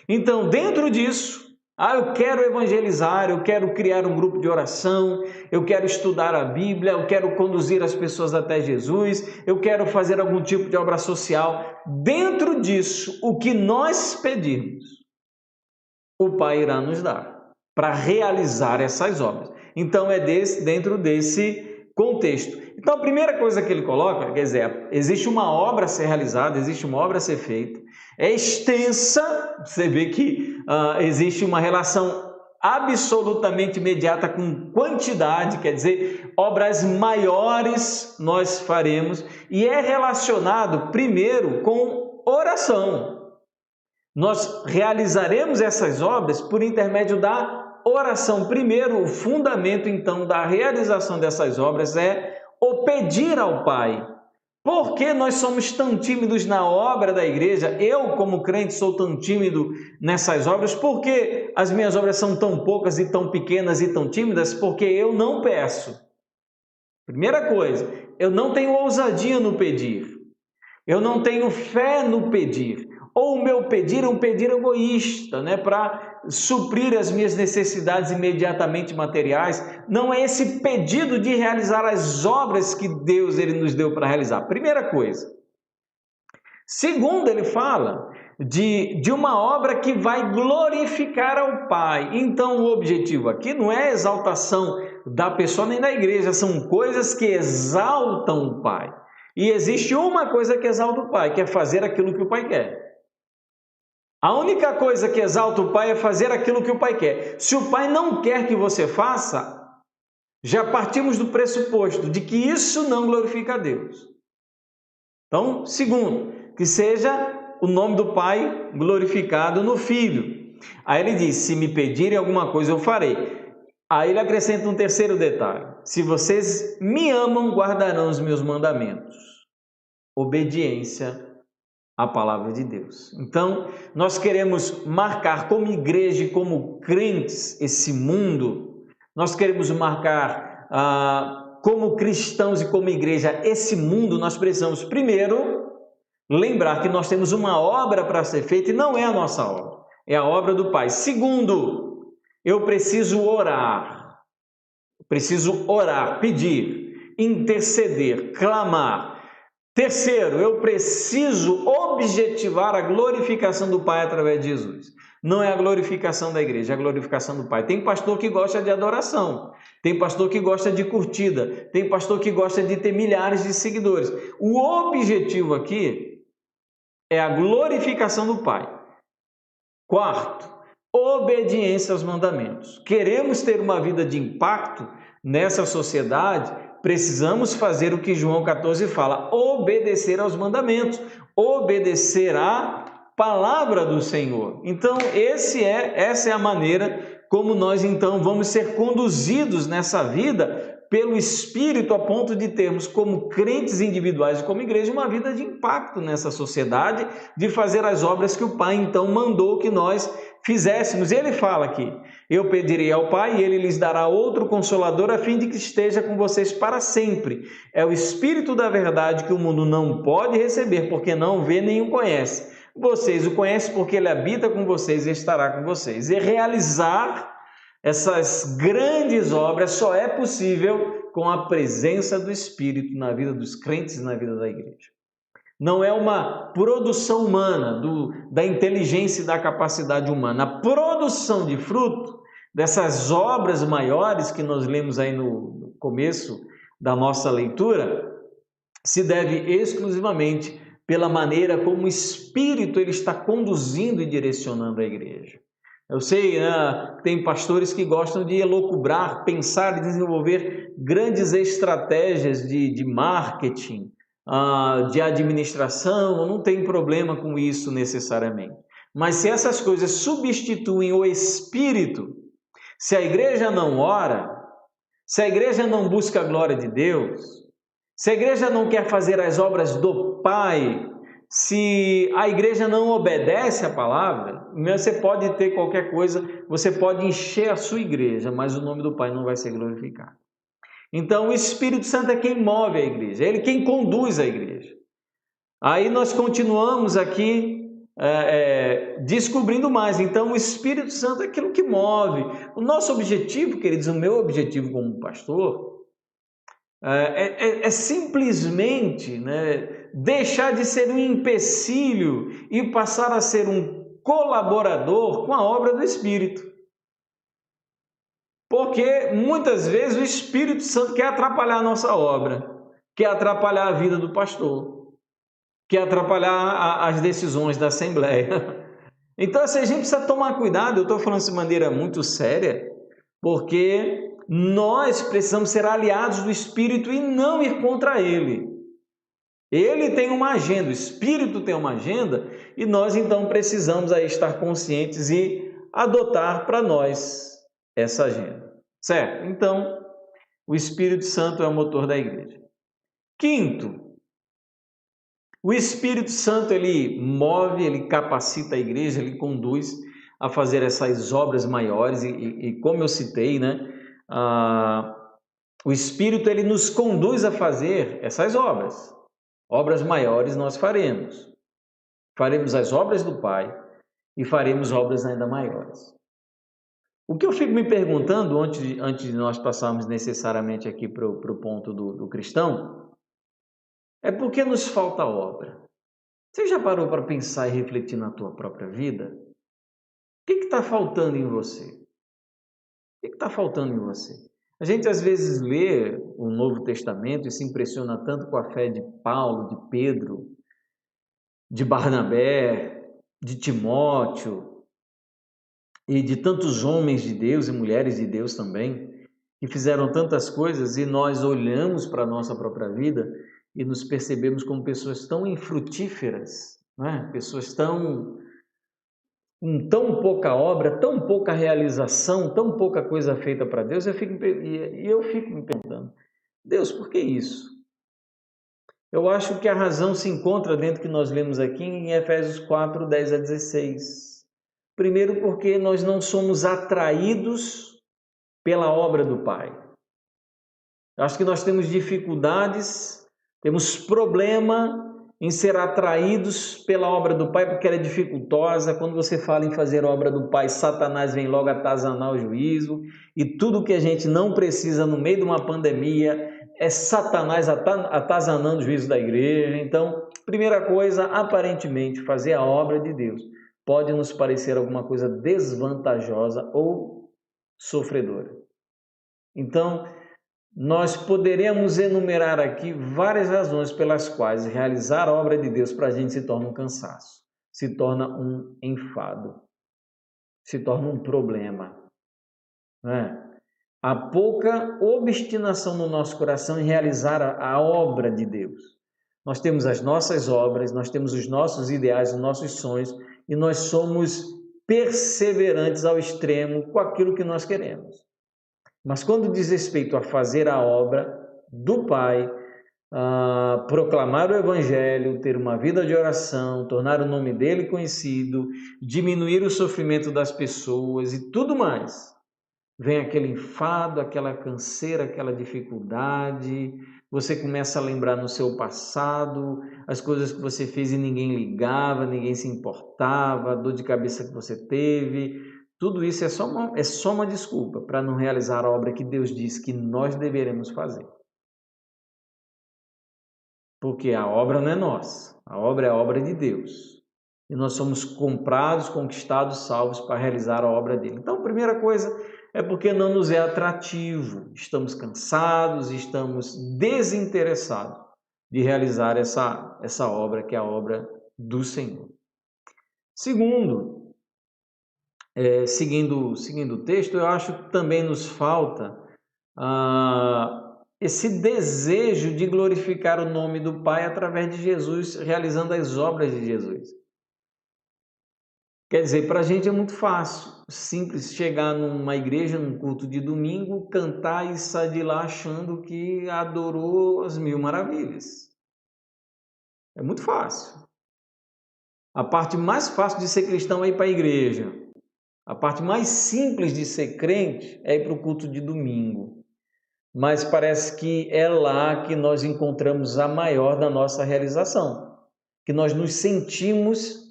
Então, dentro disso, eu quero evangelizar, eu quero criar um grupo de oração, eu quero estudar a Bíblia, eu quero conduzir as pessoas até Jesus, eu quero fazer algum tipo de obra social. Dentro disso, o que nós pedirmos, o Pai irá nos dar para realizar essas obras. Então, é dentro desse contexto. Então, a primeira coisa que ele coloca, quer dizer, existe uma obra a ser realizada, existe uma obra a ser feita, é extensa, você vê que existe uma relação absolutamente imediata com quantidade, quer dizer, obras maiores nós faremos, e é relacionado primeiro com oração. Nós realizaremos essas obras por intermédio da oração. Primeiro, o fundamento, então, da realização dessas obras é o pedir ao Pai. Por que nós somos tão tímidos na obra da igreja? Eu, como crente, sou tão tímido nessas obras. Por que as minhas obras são tão poucas e tão pequenas e tão tímidas? Porque eu não peço. Primeira coisa, eu não tenho ousadia no pedir. Eu não tenho fé no pedir. Ou o meu pedir é um pedir egoísta, né? Para suprir as minhas necessidades imediatamente materiais. Não é esse pedido de realizar as obras que Deus nos deu para realizar. Primeira coisa. Segundo, ele fala de uma obra que vai glorificar ao Pai. Então, o objetivo aqui não é a exaltação da pessoa nem da igreja, são coisas que exaltam o Pai. E existe uma coisa que exalta o Pai, que é fazer aquilo que o Pai quer. A única coisa que exalta o Pai é fazer aquilo que o Pai quer. Se o Pai não quer que você faça, já partimos do pressuposto de que isso não glorifica a Deus. Então, segundo, que seja o nome do Pai glorificado no Filho. Aí ele diz, se me pedirem alguma coisa eu farei. Aí ele acrescenta um terceiro detalhe. Se vocês me amam, guardarão os meus mandamentos. Obediência a palavra de Deus. Então, nós queremos marcar como igreja e como crentes esse mundo, nós queremos marcar como cristãos e como igreja esse mundo. Nós precisamos primeiro lembrar que nós temos uma obra para ser feita e não é a nossa obra, é a obra do Pai. Segundo, eu preciso orar, pedir, interceder, clamar. Terceiro, eu preciso objetivar a glorificação do Pai através de Jesus. Não é a glorificação da igreja, é a glorificação do Pai. Tem pastor que gosta de adoração, tem pastor que gosta de curtida, tem pastor que gosta de ter milhares de seguidores. O objetivo aqui é a glorificação do Pai. Quarto, obediência aos mandamentos. Queremos ter uma vida de impacto nessa sociedade, precisamos fazer o que João 14 fala, obedecer aos mandamentos, obedecer à palavra do Senhor. Então, essa é a maneira como nós então vamos ser conduzidos nessa vida pelo Espírito, a ponto de termos como crentes individuais e como igreja uma vida de impacto nessa sociedade, de fazer as obras que o Pai então mandou que nós fizéssemos. Ele fala aqui, eu pedirei ao Pai e Ele lhes dará outro Consolador a fim de que esteja com vocês para sempre. É o Espírito da verdade que o mundo não pode receber, porque não vê nem o conhece. Vocês o conhecem porque Ele habita com vocês e estará com vocês. E realizar essas grandes obras só é possível com a presença do Espírito na vida dos crentes e na vida da igreja. Não é uma produção humana, da inteligência e da capacidade humana. A produção de fruto dessas obras maiores que nós lemos aí no começo da nossa leitura se deve exclusivamente pela maneira como o Espírito ele está conduzindo e direcionando a igreja. Eu sei, tem pastores que gostam de elocubrar, pensar e desenvolver grandes estratégias de marketing, de administração. Não tem problema com isso necessariamente. Mas se essas coisas substituem o Espírito, se a igreja não ora, se a igreja não busca a glória de Deus, se a igreja não quer fazer as obras do Pai, se a igreja não obedece à palavra, você pode ter qualquer coisa, você pode encher a sua igreja, mas o nome do Pai não vai ser glorificado. Então o Espírito Santo é quem move a igreja, é Ele quem conduz a igreja. Aí nós continuamos aqui descobrindo mais. Então o Espírito Santo é aquilo que move. O nosso objetivo, queridos, o meu objetivo como pastor, é simplesmente deixar de ser um empecilho e passar a ser um colaborador com a obra do Espírito. Porque muitas vezes o Espírito Santo quer atrapalhar a nossa obra, quer atrapalhar a vida do pastor, quer atrapalhar as decisões da Assembleia. Então, a gente precisa tomar cuidado. Eu estou falando isso de maneira muito séria, porque nós precisamos ser aliados do Espírito e não ir contra Ele. Ele tem uma agenda, o Espírito tem uma agenda, e nós então precisamos aí estar conscientes e adotar para nós essa agenda, certo? Então, o Espírito Santo é o motor da igreja. Quinto, o Espírito Santo ele move, ele capacita a igreja, ele conduz a fazer essas obras maiores e como eu citei, o Espírito ele nos conduz a fazer essas obras. Obras maiores nós faremos. Faremos as obras do Pai e faremos obras ainda maiores. O que eu fico me perguntando, antes de nós passarmos necessariamente aqui para o ponto do cristão, é por que nos falta obra. Você já parou para pensar e refletir na tua própria vida? O que está faltando em você? O que está faltando em você? A gente às vezes lê o Novo Testamento e se impressiona tanto com a fé de Paulo, de Pedro, de Barnabé, de Timóteo e de tantos homens de Deus e mulheres de Deus também, que fizeram tantas coisas, e nós olhamos para a nossa própria vida e nos percebemos como pessoas tão infrutíferas, pessoas com tão pouca obra, tão pouca realização, tão pouca coisa feita para Deus. Eu fico me perguntando, Deus, por que isso? Eu acho que a razão se encontra dentro do que nós lemos aqui em Efésios 4, 10 a 16. Primeiro, porque nós não somos atraídos pela obra do Pai. Eu acho que nós temos dificuldades, temos problema em ser atraídos pela obra do Pai, porque ela é dificultosa. Quando você fala em fazer a obra do Pai, Satanás vem logo atazanar o juízo, e tudo que a gente não precisa no meio de uma pandemia é Satanás atazanando o juízo da igreja. Então, primeira coisa, aparentemente, fazer a obra de Deus pode nos parecer alguma coisa desvantajosa ou sofredora. Então, nós poderemos enumerar aqui várias razões pelas quais realizar a obra de Deus para a gente se torna um cansaço, se torna um enfado, se torna um problema, né? Há pouca obstinação no nosso coração em realizar a obra de Deus. Nós temos as nossas obras, nós temos os nossos ideais, os nossos sonhos, e nós somos perseverantes ao extremo com aquilo que nós queremos. Mas quando diz respeito a fazer a obra do Pai, proclamar o Evangelho, ter uma vida de oração, tornar o nome dele conhecido, diminuir o sofrimento das pessoas e tudo mais, vem aquele enfado, aquela canseira, aquela dificuldade. Você começa a lembrar no seu passado as coisas que você fez e ninguém ligava, ninguém se importava, a dor de cabeça que você teve. Tudo isso é só uma desculpa para não realizar a obra que Deus diz que nós deveremos fazer. Porque a obra não é nossa, a obra é a obra de Deus. E nós somos comprados, conquistados, salvos para realizar a obra dele. Então, a primeira coisa é porque não nos é atrativo, estamos cansados, estamos desinteressados de realizar essa obra, que é a obra do Senhor. Segundo, seguindo o texto, eu acho que também nos falta esse desejo de glorificar o nome do Pai através de Jesus, realizando as obras de Jesus. Quer dizer, para a gente é muito fácil, simples, chegar numa igreja, num culto de domingo, cantar e sair de lá achando que adorou as mil maravilhas. É muito fácil. A parte mais fácil de ser cristão é ir para a igreja. A parte mais simples de ser crente é ir para o culto de domingo. Mas parece que é lá que nós encontramos a maior da nossa realização, que nós nos sentimos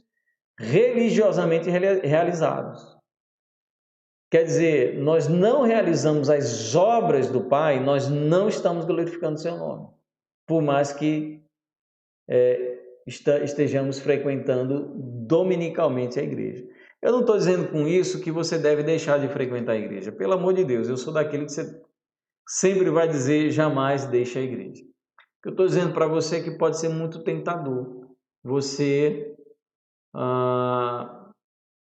religiosamente realizados. Quer dizer, nós não realizamos as obras do Pai, nós não estamos glorificando o seu nome, por mais que estejamos frequentando dominicalmente a igreja. Eu não estou dizendo com isso que você deve deixar de frequentar a igreja. Pelo amor de Deus, eu sou daquele que você sempre vai dizer, jamais deixe a igreja. O que eu estou dizendo para você é que pode ser muito tentador você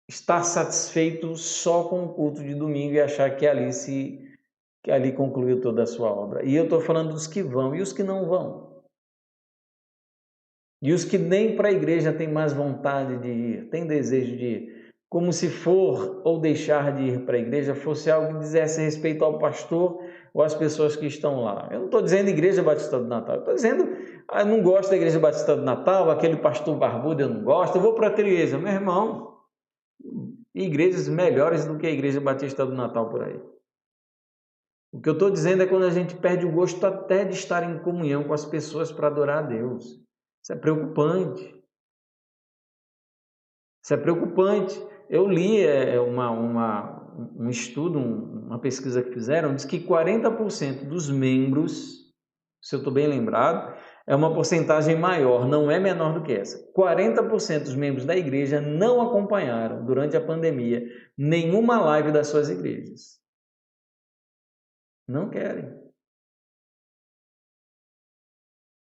estar satisfeito só com o culto de domingo e achar que ali concluiu toda a sua obra. E eu estou falando dos que vão e os que não vão. E os que nem para a igreja têm mais vontade de ir, têm desejo de ir. Como se for ou deixar de ir para a igreja fosse algo que dissesse respeito ao pastor ou às pessoas que estão lá. Eu não estou dizendo Igreja Batista do Natal, eu estou dizendo, eu não gosto da Igreja Batista do Natal, aquele pastor barbudo eu não gosto, eu vou para a igreja. Meu irmão, igrejas melhores do que a Igreja Batista do Natal por aí. O que eu estou dizendo é quando a gente perde o gosto até de estar em comunhão com as pessoas para adorar a Deus. Isso é preocupante. Isso é preocupante. Eu li um estudo, uma pesquisa que fizeram, diz que 40% dos membros, se eu estou bem lembrado, é uma porcentagem maior, não é menor do que essa. 40% dos membros da igreja não acompanharam, durante a pandemia, nenhuma live das suas igrejas. Não querem.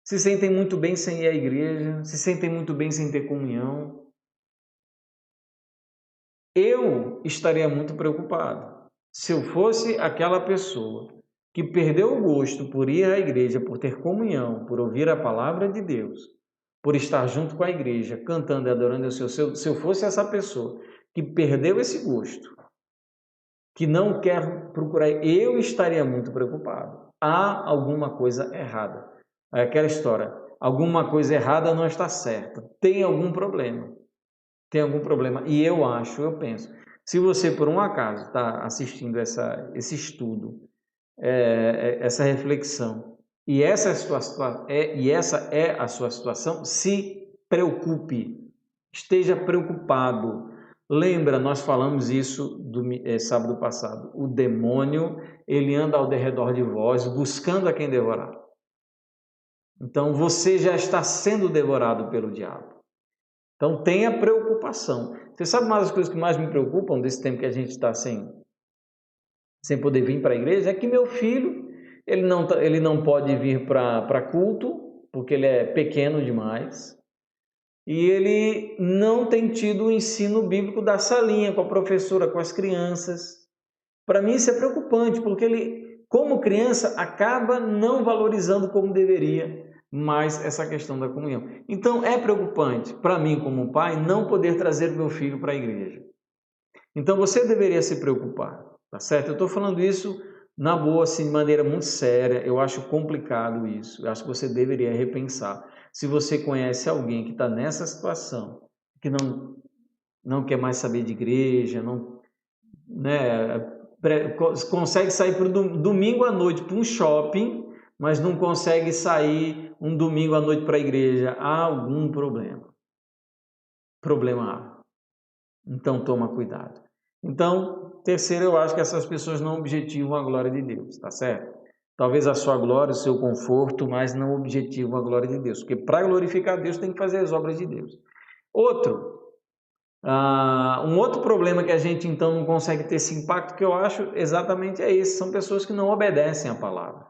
Se sentem muito bem sem ir à igreja, se sentem muito bem sem ter comunhão. Eu estaria muito preocupado se eu fosse aquela pessoa que perdeu o gosto por ir à igreja, por ter comunhão, por ouvir a palavra de Deus, por estar junto com a igreja, cantando e adorando o Senhor. Se eu fosse essa pessoa que perdeu esse gosto, que não quer procurar, eu estaria muito preocupado. Há alguma coisa errada. É aquela história, alguma coisa errada não está certa. Tem algum problema. Tem algum problema. E eu penso, se você por um acaso está assistindo esse estudo, essa reflexão, e essa é a sua situação, se preocupe, esteja preocupado. Lembra, nós falamos isso sábado passado, o demônio, ele anda ao redor de vós, buscando a quem devorar. Então, você já está sendo devorado pelo diabo. Então, tenha preocupação. Você sabe uma das coisas que mais me preocupam desse tempo que a gente está sem poder vir para a igreja? É que meu filho, ele não pode vir para culto, porque ele é pequeno demais. E ele não tem tido o ensino bíblico da salinha, com a professora, com as crianças. Para mim isso é preocupante, porque ele, como criança, acaba não valorizando como deveria mais essa questão da comunhão. Então é preocupante, para mim como pai, não poder trazer meu filho para a igreja. Então você deveria se preocupar, tá certo? Eu estou falando isso na boa, assim, de maneira muito séria. Eu acho complicado isso. Eu acho que você deveria repensar. Se você conhece alguém que está nessa situação, que não quer mais saber de igreja, consegue sair para domingo à noite para um shopping, mas não consegue sair um domingo à noite para a igreja, há algum problema. Problema há. Então toma cuidado. Então, terceiro, eu acho que essas pessoas não objetivam a glória de Deus, tá certo? Talvez a sua glória, o seu conforto, mas não objetivam a glória de Deus. Porque para glorificar Deus tem que fazer as obras de Deus. Um outro problema que a gente então não consegue ter esse impacto, que eu acho exatamente é esse, são pessoas que não obedecem a palavra.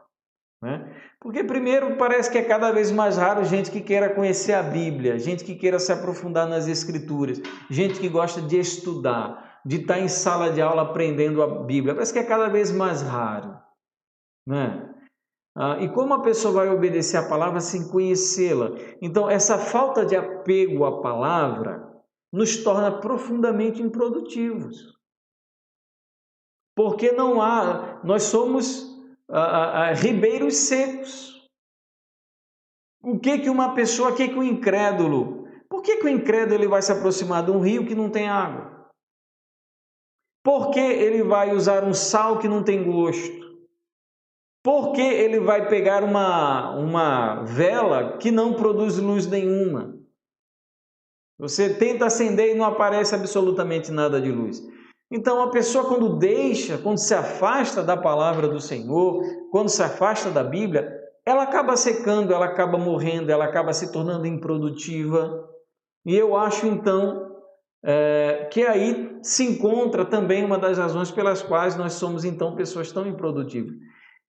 Né? Porque primeiro parece que é cada vez mais raro gente que queira conhecer a Bíblia, gente que queira se aprofundar nas Escrituras, gente que gosta de estudar, de estar em sala de aula aprendendo a Bíblia, parece que é cada vez mais raro. Né? E como a pessoa vai obedecer a palavra sem conhecê-la? Então essa falta de apego à palavra nos torna profundamente improdutivos. Porque nós somos ribeiros secos. O que uma pessoa, que o incrédulo? Por que o incrédulo ele vai se aproximar de um rio que não tem água? Por que ele vai usar um sal que não tem gosto? Por que ele vai pegar uma vela que não produz luz nenhuma? Você tenta acender e não aparece absolutamente nada de luz. Então, a pessoa quando se afasta da palavra do Senhor, quando se afasta da Bíblia, ela acaba secando, ela acaba morrendo, ela acaba se tornando improdutiva. E eu acho, então, que aí se encontra também uma das razões pelas quais nós somos, então, pessoas tão improdutivas.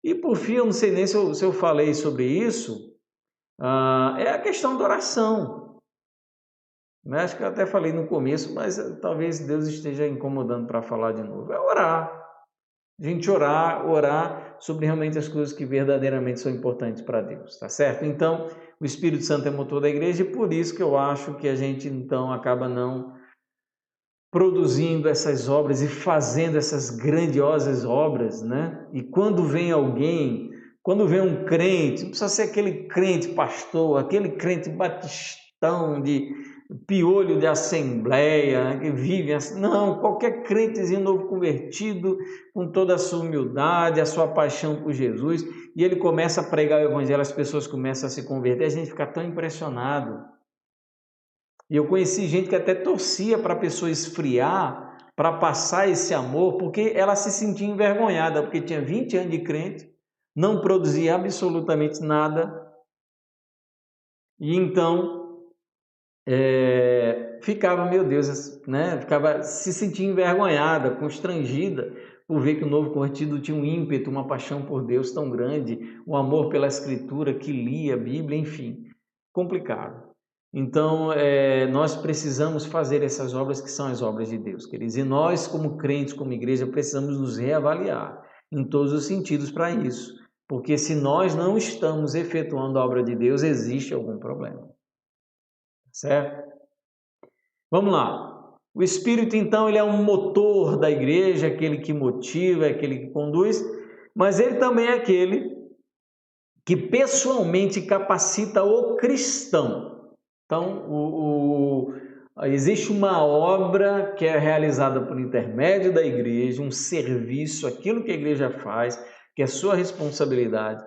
E, por fim, eu não sei nem se eu falei sobre isso, é a questão da oração. Acho que eu até falei no começo, mas talvez Deus esteja incomodando para falar de novo. É orar. A gente orar sobre realmente as coisas que verdadeiramente são importantes para Deus, tá certo? Então, o Espírito Santo é motor da igreja e por isso que eu acho que a gente então acaba não produzindo essas obras e fazendo essas grandiosas obras, né? E quando vem um crente, não precisa ser aquele crente pastor, aquele crente batistão de piolho de assembleia, né, que vive assim. Não, qualquer crentezinho novo convertido, com toda a sua humildade, a sua paixão por Jesus, e ele começa a pregar o evangelho, as pessoas começam a se converter, a gente fica tão impressionado. E eu conheci gente que até torcia para a pessoa esfriar, para passar esse amor, porque ela se sentia envergonhada, porque tinha 20 anos de crente, não produzia absolutamente nada, e então ficava, meu Deus, né? Ficava se sentindo envergonhada, constrangida, por ver que o novo convertido tinha um ímpeto, uma paixão por Deus tão grande, um amor pela Escritura, que lia a Bíblia, enfim, complicado. Então, nós precisamos fazer essas obras que são as obras de Deus, queridos. E nós, como crentes, como igreja, precisamos nos reavaliar em todos os sentidos para isso. Porque se nós não estamos efetuando a obra de Deus, existe algum problema. Certo? Vamos lá. O Espírito, então, ele é um motor da igreja, aquele que motiva, aquele que conduz, mas ele também é aquele que pessoalmente capacita o cristão. Então, existe uma obra que é realizada por intermédio da igreja, um serviço, aquilo que a igreja faz, que é sua responsabilidade.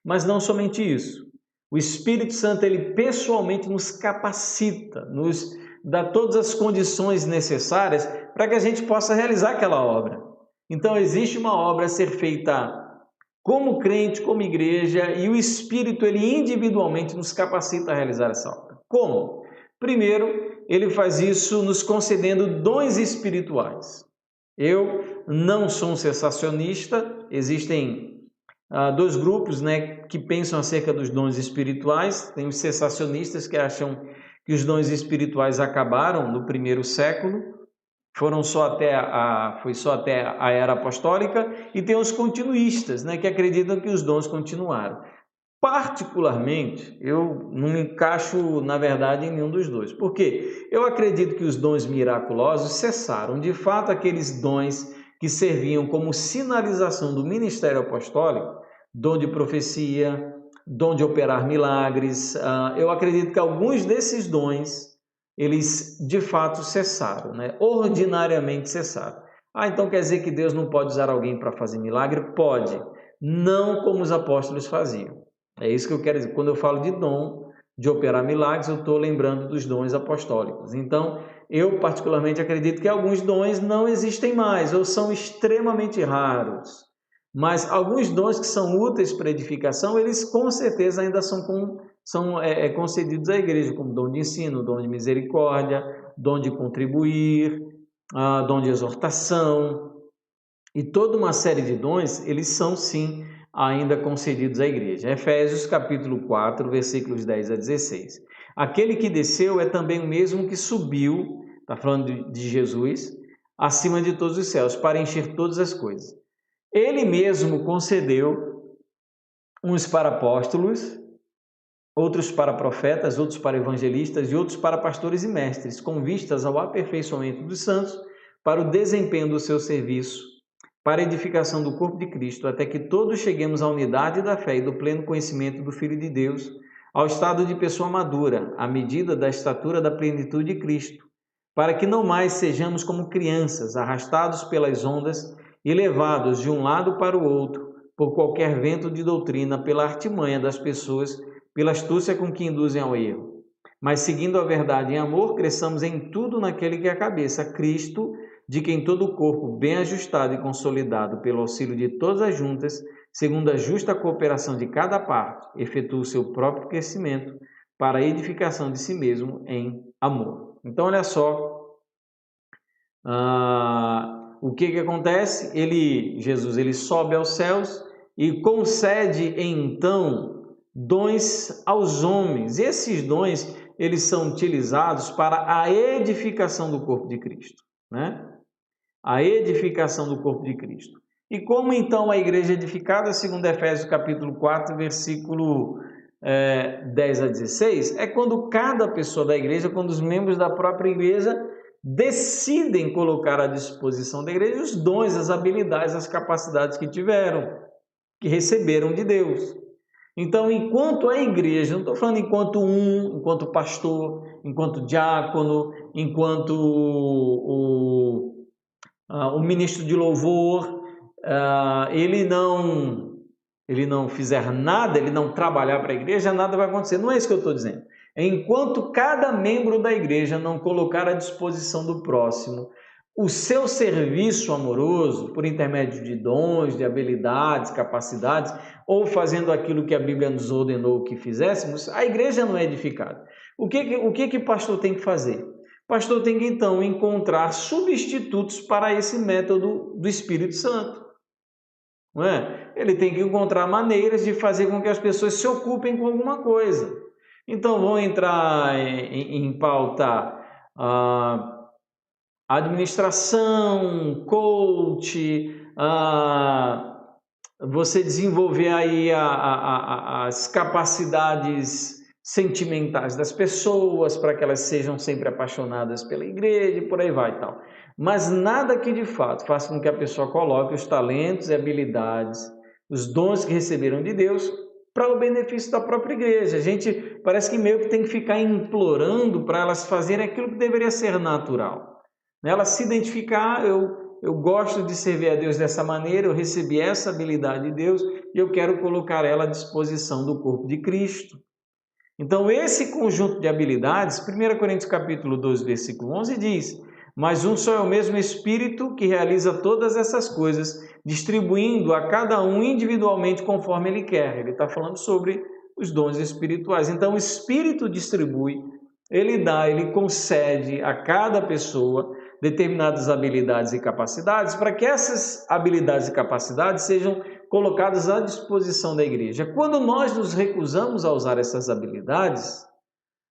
Mas não somente isso. O Espírito Santo, ele pessoalmente nos capacita, nos dá todas as condições necessárias para que a gente possa realizar aquela obra. Então, existe uma obra a ser feita como crente, como igreja, e o Espírito, ele individualmente nos capacita a realizar essa obra. Como? Primeiro, ele faz isso nos concedendo dons espirituais. Eu não sou um cessacionista, existem dois grupos, né, que pensam acerca dos dons espirituais. Tem os cessacionistas que acham que os dons espirituais acabaram no primeiro século, foi só até a era apostólica, e tem os continuistas, né, que acreditam que os dons continuaram. Particularmente, eu não me encaixo, na verdade, em nenhum dos dois. Por quê? Eu acredito que os dons miraculosos cessaram. De fato, aqueles dons que serviam como sinalização do ministério apostólico, dom de profecia, dom de operar milagres, eu acredito que alguns desses dons, eles de fato cessaram, né? Ordinariamente cessaram. Então quer dizer que Deus não pode usar alguém para fazer milagre? Pode, não como os apóstolos faziam. É isso que eu quero dizer. Quando eu falo de dom, de operar milagres, eu estou lembrando dos dons apostólicos. Então, eu particularmente acredito que alguns dons não existem mais ou são extremamente raros. Mas alguns dons que são úteis para edificação, eles com certeza ainda são concedidos à igreja, como dom de ensino, dom de misericórdia, dom de contribuir, dom de exortação, e toda uma série de dons, eles são sim ainda concedidos à igreja. Efésios capítulo 4, versículos 10 a 16. Aquele que desceu é também o mesmo que subiu, está falando de Jesus, acima de todos os céus, para encher todas as coisas. Ele mesmo concedeu uns para apóstolos, outros para profetas, outros para evangelistas e outros para pastores e mestres, com vistas ao aperfeiçoamento dos santos, para o desempenho do seu serviço, para a edificação do corpo de Cristo, até que todos cheguemos à unidade da fé e do pleno conhecimento do Filho de Deus, ao estado de pessoa madura, à medida da estatura da plenitude de Cristo, para que não mais sejamos como crianças, arrastados pelas ondas e levados de um lado para o outro, por qualquer vento de doutrina, pela artimanha das pessoas, pela astúcia com que induzem ao erro. Mas, seguindo a verdade em amor, cresçamos em tudo naquele que é a cabeça, Cristo, de quem todo o corpo, bem ajustado e consolidado pelo auxílio de todas as juntas, segundo a justa cooperação de cada parte, efetua o seu próprio crescimento para a edificação de si mesmo em amor. Então, olha só, o que acontece? Jesus sobe aos céus e concede então dons aos homens. E esses dons, eles são utilizados para a edificação do corpo de Cristo, né? A edificação do corpo de Cristo. E como então a igreja é edificada, segundo Efésios capítulo 4, versículo 10 a 16, é quando cada pessoa da igreja, quando os membros da própria igreja decidem colocar à disposição da igreja os dons, as habilidades, as capacidades que tiveram, que receberam de Deus. Então, enquanto a igreja, não estou falando enquanto pastor, enquanto diácono, enquanto o ministro de louvor, ele não fizer nada, ele não trabalhar para a igreja, nada vai acontecer. Não é isso que eu estou dizendo. Enquanto cada membro da igreja não colocar à disposição do próximo o seu serviço amoroso, por intermédio de dons, de habilidades, capacidades, ou fazendo aquilo que a Bíblia nos ordenou que fizéssemos, a igreja não é edificada. O que o pastor tem que fazer? O pastor tem que, então, encontrar substitutos para esse método do Espírito Santo. Não é? Ele tem que encontrar maneiras de fazer com que as pessoas se ocupem com alguma coisa. Então, vão entrar em pauta administração, coach, você desenvolver aí as capacidades sentimentais das pessoas para que elas sejam sempre apaixonadas pela igreja e por aí vai e tal. Mas nada que de fato faça com que a pessoa coloque os talentos e habilidades, os dons que receberam de Deus para o benefício da própria igreja. A gente parece que meio que tem que ficar implorando para elas fazerem aquilo que deveria ser natural. Elas se identificar, eu gosto de servir a Deus dessa maneira, eu recebi essa habilidade de Deus e eu quero colocar ela à disposição do corpo de Cristo. Então, esse conjunto de habilidades, 1 Coríntios capítulo 12, versículo 11 diz: mas um só é o mesmo Espírito que realiza todas essas coisas, distribuindo a cada um individualmente conforme ele quer. Ele está falando sobre os dons espirituais. Então, o Espírito distribui, ele dá, ele concede a cada pessoa determinadas habilidades e capacidades, para que essas habilidades e capacidades sejam colocadas à disposição da igreja. Quando nós nos recusamos a usar essas habilidades,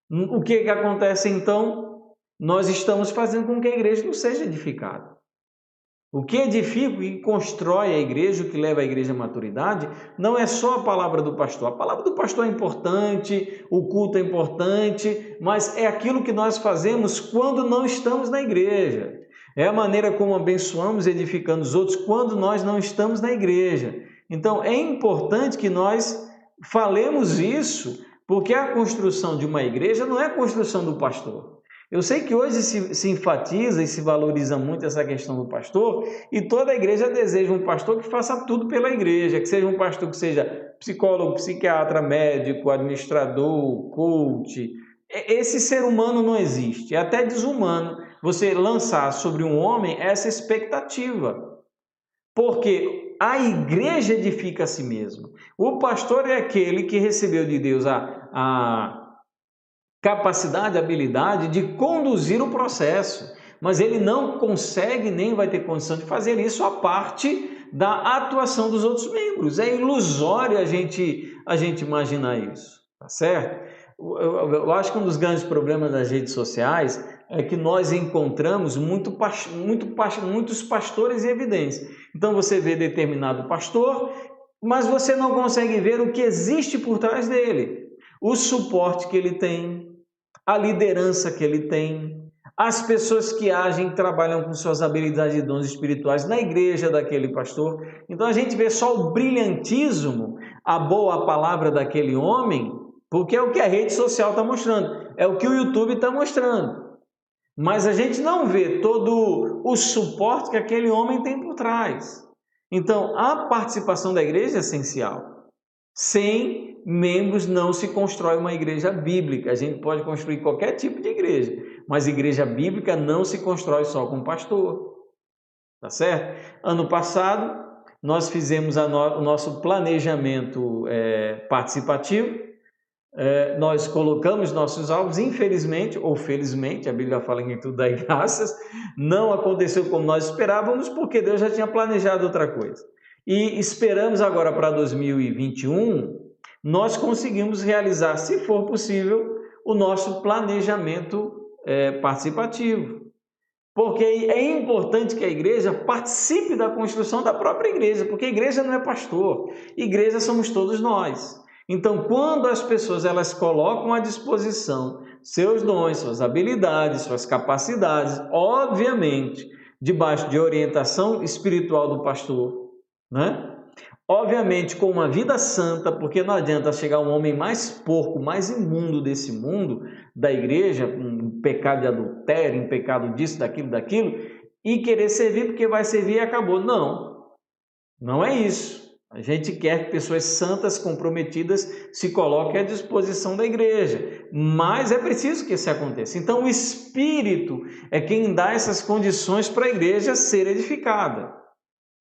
o que acontece então? Nós estamos fazendo com que a igreja não seja edificada. O que edifica, o que constrói a igreja, o que leva a igreja à maturidade, não é só a palavra do pastor. A palavra do pastor é importante, o culto é importante, mas é aquilo que nós fazemos quando não estamos na igreja. É a maneira como abençoamos e edificamos os outros quando nós não estamos na igreja. Então, é importante que nós falemos isso, porque a construção de uma igreja não é a construção do pastor. Eu sei que hoje se enfatiza e se valoriza muito essa questão do pastor, e toda a igreja deseja um pastor que faça tudo pela igreja, que seja um pastor que seja psicólogo, psiquiatra, médico, administrador, coach. Esse ser humano não existe, é até desumano você lançar sobre um homem essa expectativa, porque a igreja edifica a si mesma. O pastor é aquele que recebeu de Deus a capacidade, habilidade de conduzir o processo, mas ele não consegue nem vai ter condição de fazer isso a parte da atuação dos outros membros. É ilusório a gente imaginar isso, tá certo? Eu acho que um dos grandes problemas das redes sociais é que nós encontramos muitos pastores em evidência. Então você vê determinado pastor, mas você não consegue ver o que existe por trás dele, o suporte que ele tem, a liderança que ele tem, as pessoas que agem e trabalham com suas habilidades e dons espirituais na igreja daquele pastor. Então a gente vê só o brilhantismo, a boa palavra daquele homem, porque é o que a rede social está mostrando, é o que o YouTube está mostrando. Mas a gente não vê todo o suporte que aquele homem tem por trás. Então a participação da igreja é essencial. Sem membros não se constrói uma igreja bíblica. A gente pode construir qualquer tipo de igreja, mas igreja bíblica não se constrói só com pastor. Tá certo? Ano passado, nós fizemos o nosso planejamento participativo. Nós colocamos nossos alvos, infelizmente ou felizmente, a Bíblia fala em tudo dá graças, não aconteceu como nós esperávamos, porque Deus já tinha planejado outra coisa. E esperamos agora para 2021, nós conseguimos realizar, se for possível, o nosso planejamento participativo. Porque é importante que a igreja participe da construção da própria igreja, porque a igreja não é pastor, igreja somos todos nós. Então, quando as pessoas elas colocam à disposição seus dons, suas habilidades, suas capacidades, obviamente, debaixo de orientação espiritual do pastor, né? Obviamente com uma vida santa, porque não adianta chegar um homem mais porco, mais imundo desse mundo, da igreja, um pecado de adultério, um pecado disso, daquilo, e querer servir porque vai servir e acabou. Não, não é isso. A gente quer que pessoas santas, comprometidas, se coloquem à disposição da igreja, mas é preciso que isso aconteça. Então o Espírito é quem dá essas condições para a igreja ser edificada.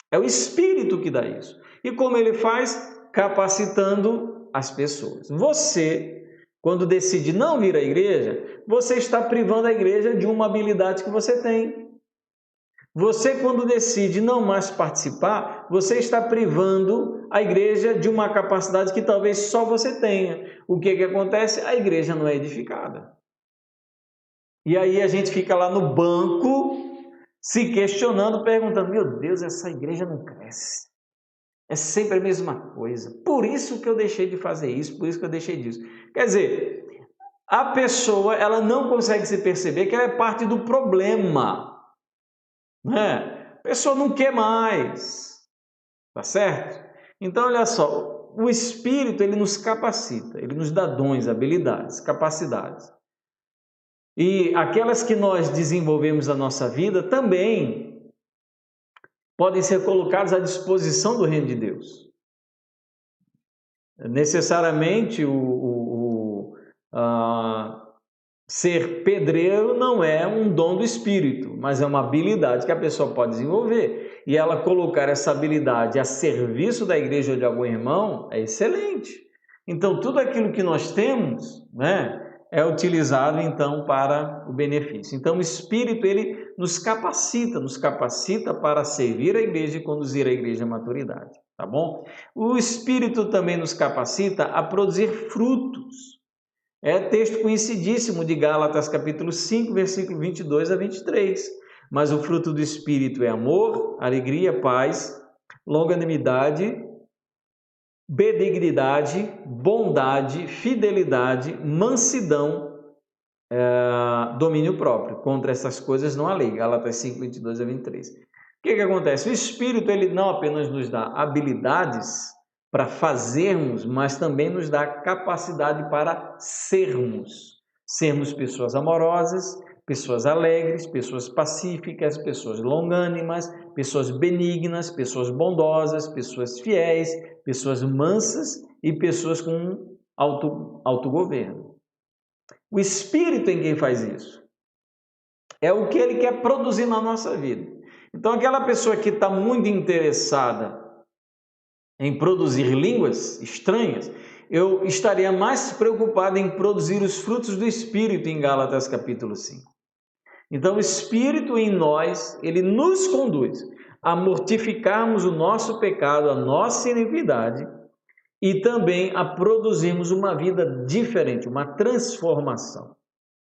É o Espírito que dá isso. E como ele faz? Capacitando as pessoas. Você, quando decide não vir à igreja, você está privando a igreja de uma habilidade que você tem. Você, quando decide não mais participar, você está privando a igreja de uma capacidade que talvez só você tenha. O que acontece? A igreja não é edificada. E aí a gente fica lá no banco, se questionando, perguntando, meu Deus, essa igreja não cresce. É sempre a mesma coisa. Por isso que eu deixei de fazer isso, por isso que eu deixei disso. Quer dizer, a pessoa ela não consegue se perceber que ela é parte do problema. Né? A pessoa não quer mais. Tá certo? Então, olha só, o Espírito, ele nos capacita, ele nos dá dons, habilidades, capacidades. E aquelas que nós desenvolvemos na nossa vida também podem ser colocadas à disposição do reino de Deus. Necessariamente, ser pedreiro não é um dom do Espírito, mas é uma habilidade que a pessoa pode desenvolver. E ela colocar essa habilidade a serviço da igreja ou de algum irmão é excelente. Então, tudo aquilo que nós temos, né, é utilizado então para o benefício. Então, o Espírito, ele nos capacita para servir a igreja e conduzir a igreja à maturidade, tá bom? O Espírito também nos capacita a produzir frutos. É texto conhecidíssimo de Gálatas capítulo 5, versículo 22 a 23. Mas o fruto do Espírito é amor, alegria, paz, longanimidade, benignidade, bondade, fidelidade, mansidão, domínio próprio. Contra essas coisas não há lei. Gálatas 5, 22 a 23. O que acontece? O Espírito, ele não apenas nos dá habilidades para fazermos, mas também nos dá capacidade para sermos. Sermos pessoas amorosas, pessoas alegres, pessoas pacíficas, pessoas longânimas, pessoas benignas, pessoas bondosas, pessoas fiéis, pessoas mansas e pessoas com autogoverno. O Espírito em quem faz isso é o que ele quer produzir na nossa vida. Então, aquela pessoa que está muito interessada em produzir línguas estranhas, eu estaria mais preocupado em produzir os frutos do Espírito em Gálatas capítulo 5. Então, o Espírito em nós, ele nos conduz a mortificarmos o nosso pecado, a nossa iniquidade e também a produzirmos uma vida diferente, uma transformação,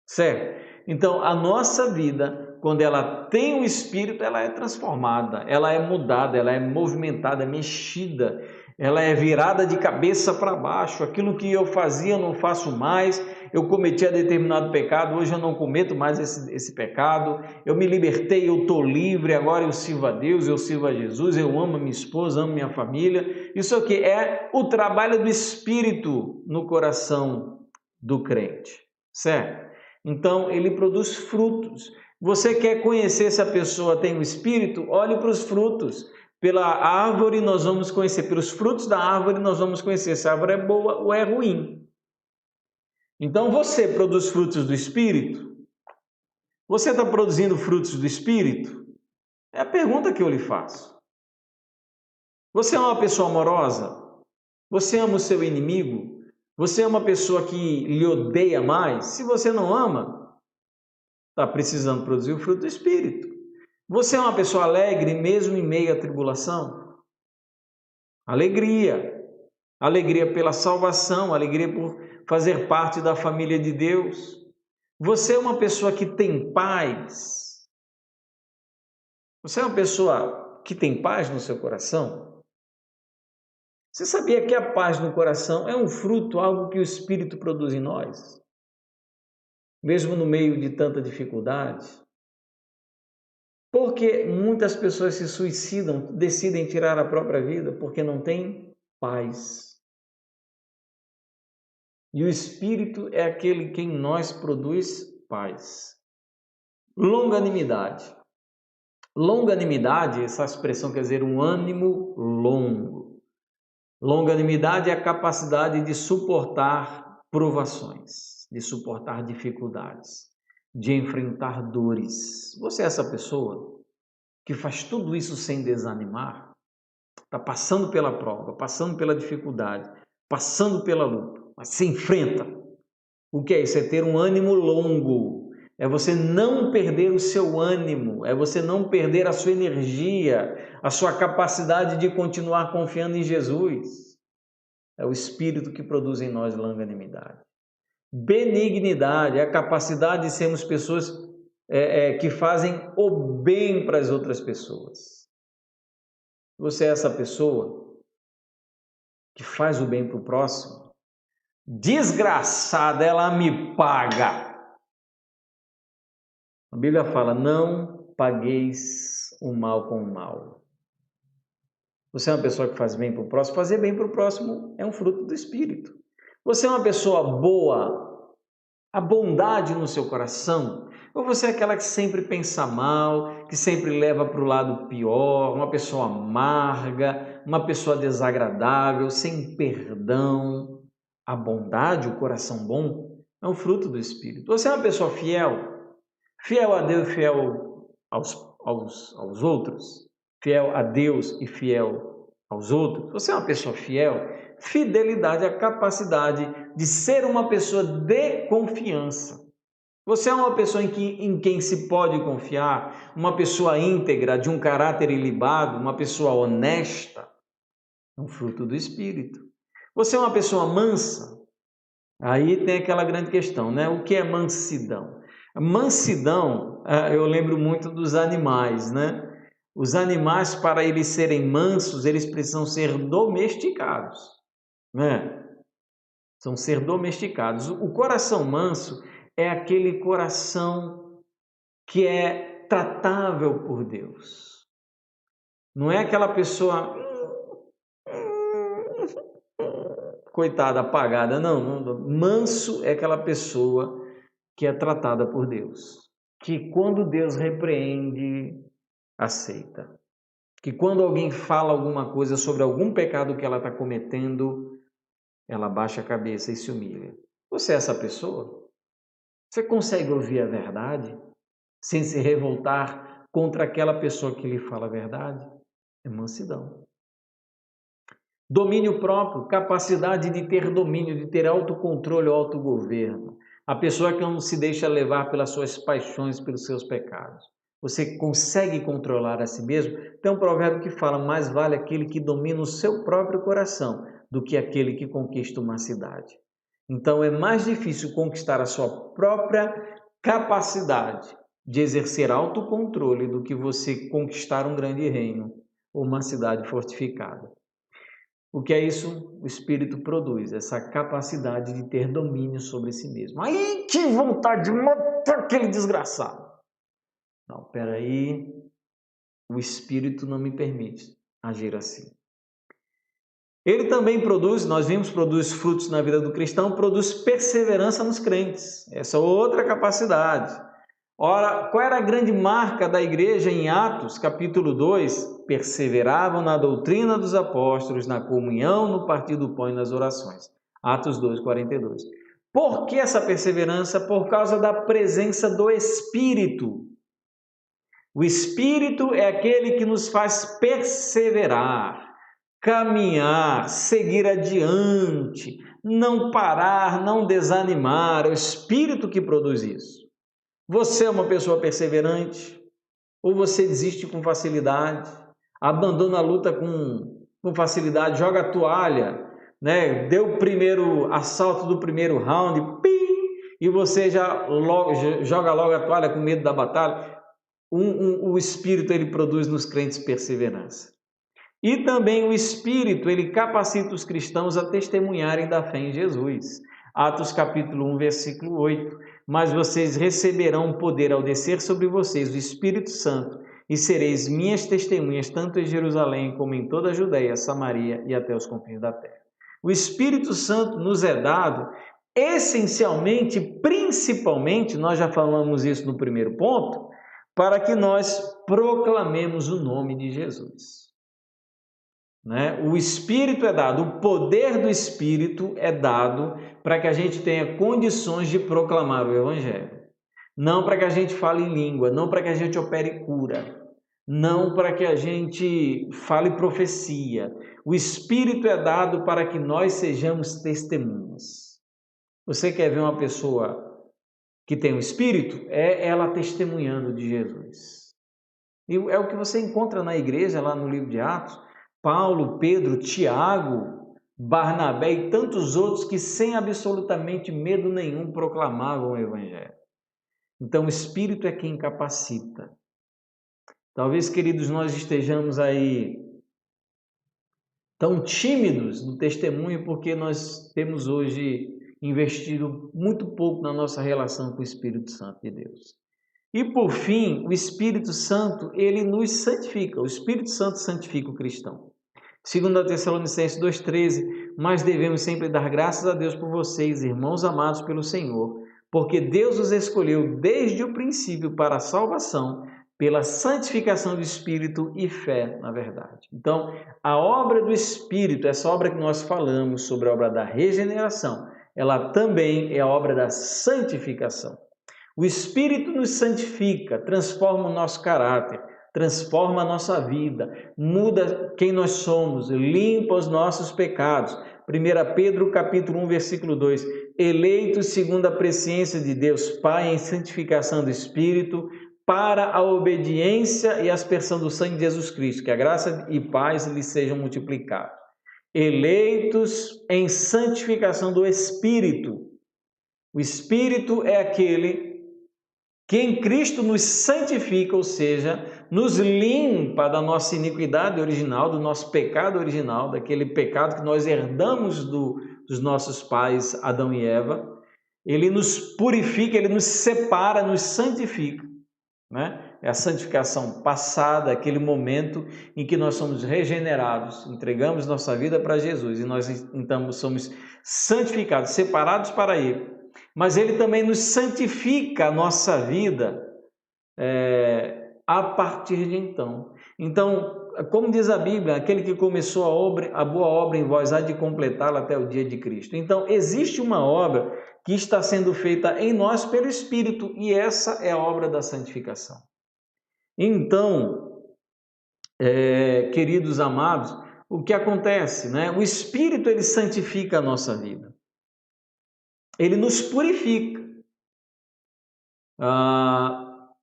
certo? Então, a nossa vida, quando ela tem o Espírito, ela é transformada, ela é mudada, ela é movimentada, mexida, ela é virada de cabeça para baixo. Aquilo que eu fazia, eu não faço mais. Eu cometia determinado pecado, hoje eu não cometo mais esse pecado. Eu me libertei, eu estou livre, agora eu sirvo a Deus, eu sirvo a Jesus, eu amo a minha esposa, amo minha família. Isso aqui é o trabalho do Espírito no coração do crente, certo? Então, ele produz frutos. Você quer conhecer se a pessoa tem o Espírito? Olhe para os frutos. Pela árvore nós vamos conhecer, pelos frutos da árvore nós vamos conhecer se a árvore é boa ou é ruim. Então, você produz frutos do Espírito? Você está produzindo frutos do Espírito? É a pergunta que eu lhe faço. Você é uma pessoa amorosa? Você ama o seu inimigo? Você é uma pessoa que lhe odeia mais? Se você não ama, está precisando produzir o fruto do Espírito. Você é uma pessoa alegre mesmo em meio à tribulação? Alegria. Alegria pela salvação, alegria por fazer parte da família de Deus. Você é uma pessoa que tem paz? Você é uma pessoa que tem paz no seu coração? Você sabia que a paz no coração é um fruto, algo que o Espírito produz em nós? Mesmo no meio de tanta dificuldade? Porque muitas pessoas se suicidam, decidem tirar a própria vida porque não têm paz. E o Espírito é aquele que em nós produz paz. Longanimidade. Longanimidade, essa expressão quer dizer um ânimo longo. Longanimidade é a capacidade de suportar provações, de suportar dificuldades, de enfrentar dores. Você é essa pessoa que faz tudo isso sem desanimar? Está passando pela prova, passando pela dificuldade, passando pela luta, mas se enfrenta. O que é isso? É ter um ânimo longo. É você não perder o seu ânimo, é você não perder a sua energia, a sua capacidade de continuar confiando em Jesus. É o Espírito que produz em nós longanimidade. Benignidade é a capacidade de sermos pessoas que fazem o bem para as outras pessoas. Você é essa pessoa que faz o bem para o próximo? Desgraçada, ela me paga. A Bíblia fala, não pagueis o mal com o mal. Você é uma pessoa que faz bem para o próximo? Fazer bem para o próximo é um fruto do Espírito. Você é uma pessoa boa, a bondade no seu coração? Ou você é aquela que sempre pensa mal, que sempre leva para o lado pior, uma pessoa amarga, uma pessoa desagradável, sem perdão? A bondade, o coração bom, é um fruto do Espírito. Você é uma pessoa fiel? Fiel a Deus e fiel aos outros? Fiel a Deus e fiel aos outros? Você é uma pessoa fiel? Fidelidade é a capacidade de ser uma pessoa de confiança. Você é uma pessoa em quem se pode confiar, uma pessoa íntegra, de um caráter ilibado, uma pessoa honesta, é um fruto do Espírito. Você é uma pessoa mansa? Aí tem aquela grande questão, né? O que é mansidão? Mansidão, eu lembro muito dos animais, né? Os animais, para eles serem mansos, eles precisam ser domesticados, né? São ser domesticados. O coração manso é aquele coração que é tratável por Deus. Não é aquela pessoa coitada, apagada, não. Manso é aquela pessoa que é tratada por Deus, que quando Deus repreende, aceita. Que quando alguém fala alguma coisa sobre algum pecado que ela está cometendo, ela baixa a cabeça e se humilha. Você é essa pessoa? Você consegue ouvir a verdade sem se revoltar contra aquela pessoa que lhe fala a verdade? É mansidão. Domínio próprio, capacidade de ter domínio, de ter autocontrole ou autogoverno. A pessoa que não se deixa levar pelas suas paixões, pelos seus pecados. Você consegue controlar a si mesmo? Tem um provérbio que fala: mais vale aquele que domina o seu próprio coração do que aquele que conquista uma cidade. Então é mais difícil conquistar a sua própria capacidade de exercer autocontrole do que você conquistar um grande reino ou uma cidade fortificada. O que é isso? O Espírito produz essa capacidade de ter domínio sobre si mesmo. Aí, que vontade de matar aquele desgraçado! Não, peraí, o Espírito não me permite agir assim. Ele também produz, nós vimos, produz frutos na vida do cristão, produz perseverança nos crentes. Essa é outra capacidade. Ora, qual era a grande marca da igreja em Atos, capítulo 2? Perseveravam na doutrina dos apóstolos, na comunhão, no partir do pão e nas orações. Atos 2, 42. Por que essa perseverança? Por causa da presença do Espírito. O Espírito é aquele que nos faz perseverar, caminhar, seguir adiante, não parar, não desanimar. É o Espírito que produz isso. Você é uma pessoa perseverante? Ou você desiste com facilidade? Abandona a luta com facilidade, joga a toalha, né? Deu o primeiro assalto do primeiro round, pim, e você joga logo a toalha com medo da batalha. O Espírito, ele produz nos crentes perseverança. E também o Espírito, ele capacita os cristãos a testemunharem da fé em Jesus. Atos capítulo 1, versículo 8. Mas vocês receberão poder ao descer sobre vocês o Espírito Santo e sereis minhas testemunhas tanto em Jerusalém como em toda a Judéia, Samaria e até os confins da terra. O Espírito Santo nos é dado essencialmente, principalmente, nós já falamos isso no primeiro ponto, para que nós proclamemos o nome de Jesus. O Espírito é dado, o poder do Espírito é dado para que a gente tenha condições de proclamar o Evangelho. Não para que a gente fale em língua, não para que a gente opere cura, não para que a gente fale profecia. O Espírito é dado para que nós sejamos testemunhas. Você quer ver uma pessoa que tem o Espírito? É ela testemunhando de Jesus. E é o que você encontra na igreja, lá no livro de Atos. Paulo, Pedro, Tiago, Barnabé e tantos outros que sem absolutamente medo nenhum proclamavam o Evangelho. Então o Espírito é quem capacita. Talvez, queridos, nós estejamos aí tão tímidos no testemunho porque nós temos hoje investido muito pouco na nossa relação com o Espírito Santo de Deus. E por fim, o Espírito Santo, ele nos santifica. O Espírito Santo santifica o cristão. 2 Tessalonicenses 2,13, mas devemos sempre dar graças a Deus por vocês, irmãos amados pelo Senhor, porque Deus os escolheu desde o princípio para a salvação, pela santificação do Espírito e fé na verdade. Então, a obra do Espírito, essa obra que nós falamos sobre a obra da regeneração, ela também é a obra da santificação. O Espírito nos santifica, transforma o nosso caráter, transforma a nossa vida, muda quem nós somos, limpa os nossos pecados. 1 Pedro capítulo 1, versículo 2, eleitos segundo a presciência de Deus Pai em santificação do Espírito, para a obediência e aspersão do sangue de Jesus Cristo, que a graça e paz lhes sejam multiplicados. Eleitos em santificação do Espírito. O Espírito é aquele que em Cristo nos santifica, ou seja, nos limpa da nossa iniquidade original, do nosso pecado original, daquele pecado que nós herdamos dos nossos pais Adão e Eva. Ele nos purifica, ele nos separa, nos santifica, né? É a santificação passada, aquele momento em que nós somos regenerados, entregamos nossa vida para Jesus e nós então somos santificados, separados para Ele. Mas Ele também nos santifica a nossa vida a partir de então. Então, como diz a Bíblia, aquele que começou a boa obra em vós há de completá-la até o dia de Cristo. Então, existe uma obra que está sendo feita em nós pelo Espírito e essa é a obra da santificação. Então, queridos amados, o que acontece, né? O Espírito ele santifica a nossa vida. Ele nos purifica,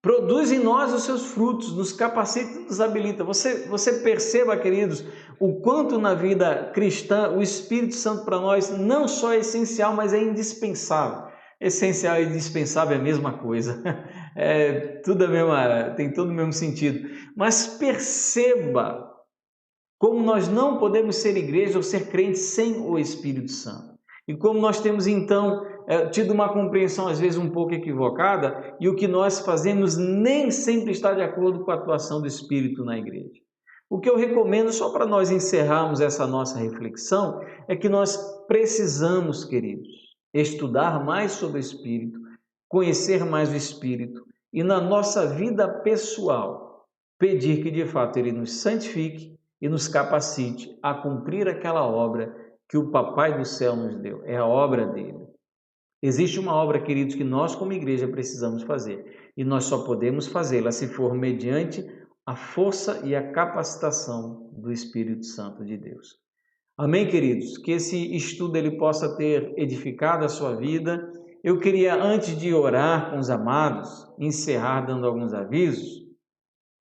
produz em nós os seus frutos, nos capacita e nos habilita. Você perceba, queridos, o quanto na vida cristã o Espírito Santo para nós não só é essencial, mas é indispensável. Essencial e indispensável é a mesma coisa, tem todo o mesmo sentido. Mas perceba como nós não podemos ser igreja ou ser crente sem o Espírito Santo. E como nós temos então tido uma compreensão às vezes um pouco equivocada e o que nós fazemos nem sempre está de acordo com a atuação do Espírito na igreja. O que eu recomendo, só para nós encerrarmos essa nossa reflexão, é que nós precisamos, queridos, estudar mais sobre o Espírito, conhecer mais o Espírito e na nossa vida pessoal pedir que de fato Ele nos santifique e nos capacite a cumprir aquela obra que o Papai do Céu nos deu. É a obra dele. Existe uma obra, queridos, que nós como igreja precisamos fazer e nós só podemos fazê-la se for mediante a força e a capacitação do Espírito Santo de Deus. Amém, queridos? Que esse estudo ele possa ter edificado a sua vida. Eu queria, antes de orar com os amados, encerrar dando alguns avisos,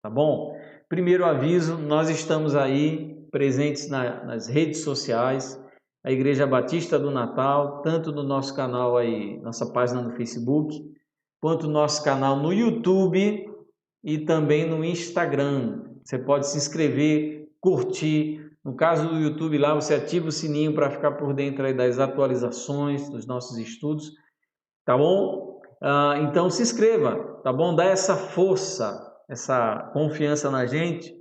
tá bom? Primeiro aviso, nós estamos aí presentes nas redes sociais, a Igreja Batista do Natal, tanto no nosso canal aí, nossa página no Facebook, quanto no nosso canal no YouTube e também no Instagram. Você pode se inscrever, curtir. No caso do YouTube lá, você ativa o sininho para ficar por dentro aí das atualizações dos nossos estudos, tá bom? Então se inscreva, tá bom? Dá essa força, essa confiança na gente,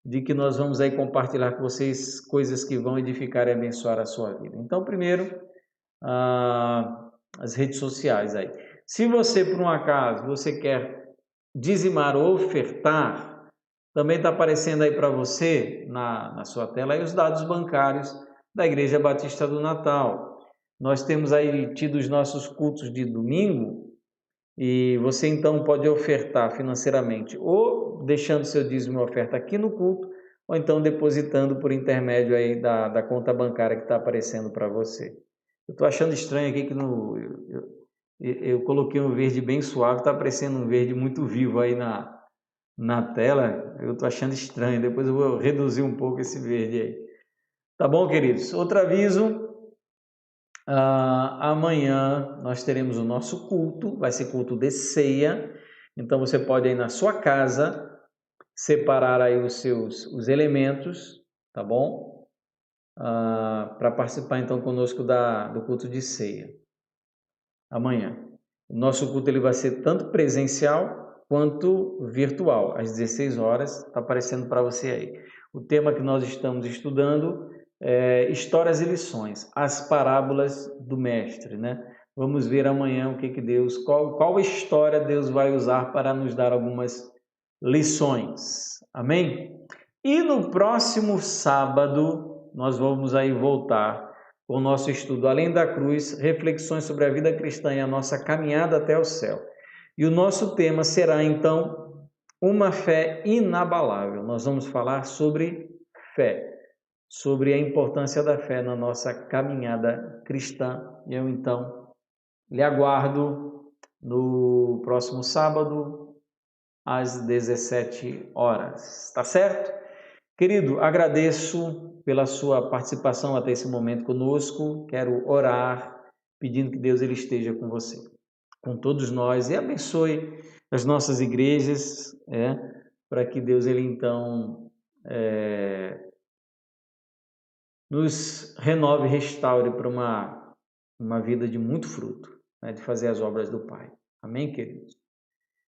de que nós vamos aí compartilhar com vocês coisas que vão edificar e abençoar a sua vida. Então, primeiro, as redes sociais aí. Se você, por um acaso, você quer dizimar ou ofertar, também está aparecendo aí para você, na sua tela, aí os dados bancários da Igreja Batista do Natal. Nós temos aí tido os nossos cultos de domingo, e você então pode ofertar financeiramente ou deixando seu dízimo e oferta aqui no culto, ou então depositando por intermédio aí da conta bancária que está aparecendo para você. Eu estou achando estranho aqui que eu coloquei um verde bem suave, está aparecendo um verde muito vivo aí na tela. Eu estou achando estranho, depois eu vou reduzir um pouco esse verde aí. Tá bom, queridos? Outro aviso. Amanhã nós teremos o nosso culto, vai ser culto de ceia, então você pode aí na sua casa separar aí os elementos, tá bom? Para participar então conosco do culto de ceia, amanhã. O nosso culto ele vai ser tanto presencial quanto virtual, às 16 horas, está aparecendo para você aí. O tema que nós estamos estudando é Histórias e Lições, as parábolas do Mestre, né? Vamos ver amanhã o que Deus, qual história Deus vai usar para nos dar algumas lições. Amém? E no próximo sábado nós vamos aí voltar com o nosso estudo Além da Cruz, reflexões sobre a vida cristã e a nossa caminhada até o céu. E o nosso tema será então uma fé inabalável. Nós vamos falar sobre fé, sobre a importância da fé na nossa caminhada cristã. Eu então lhe aguardo no próximo sábado, às 17 horas. Tá certo? Querido, agradeço pela sua participação até esse momento conosco. Quero orar, pedindo que Deus ele esteja com você, com todos nós, e abençoe as nossas igrejas, para que Deus ele então nos renove e restaure para uma vida de muito fruto, de fazer as obras do Pai. Amém, queridos?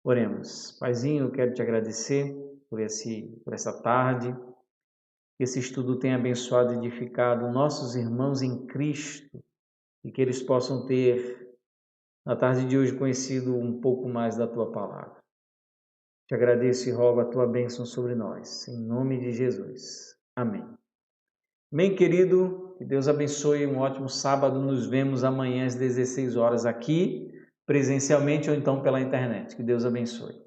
Oremos. Paizinho, eu quero te agradecer por essa tarde, que esse estudo tenha abençoado e edificado nossos irmãos em Cristo e que eles possam ter, na tarde de hoje, conhecido um pouco mais da Tua palavra. Te agradeço e rogo a Tua bênção sobre nós, em nome de Jesus. Amém. Bem, querido, que Deus abençoe, um ótimo sábado. Nos vemos amanhã às 16 horas aqui, presencialmente ou então pela internet. Que Deus abençoe.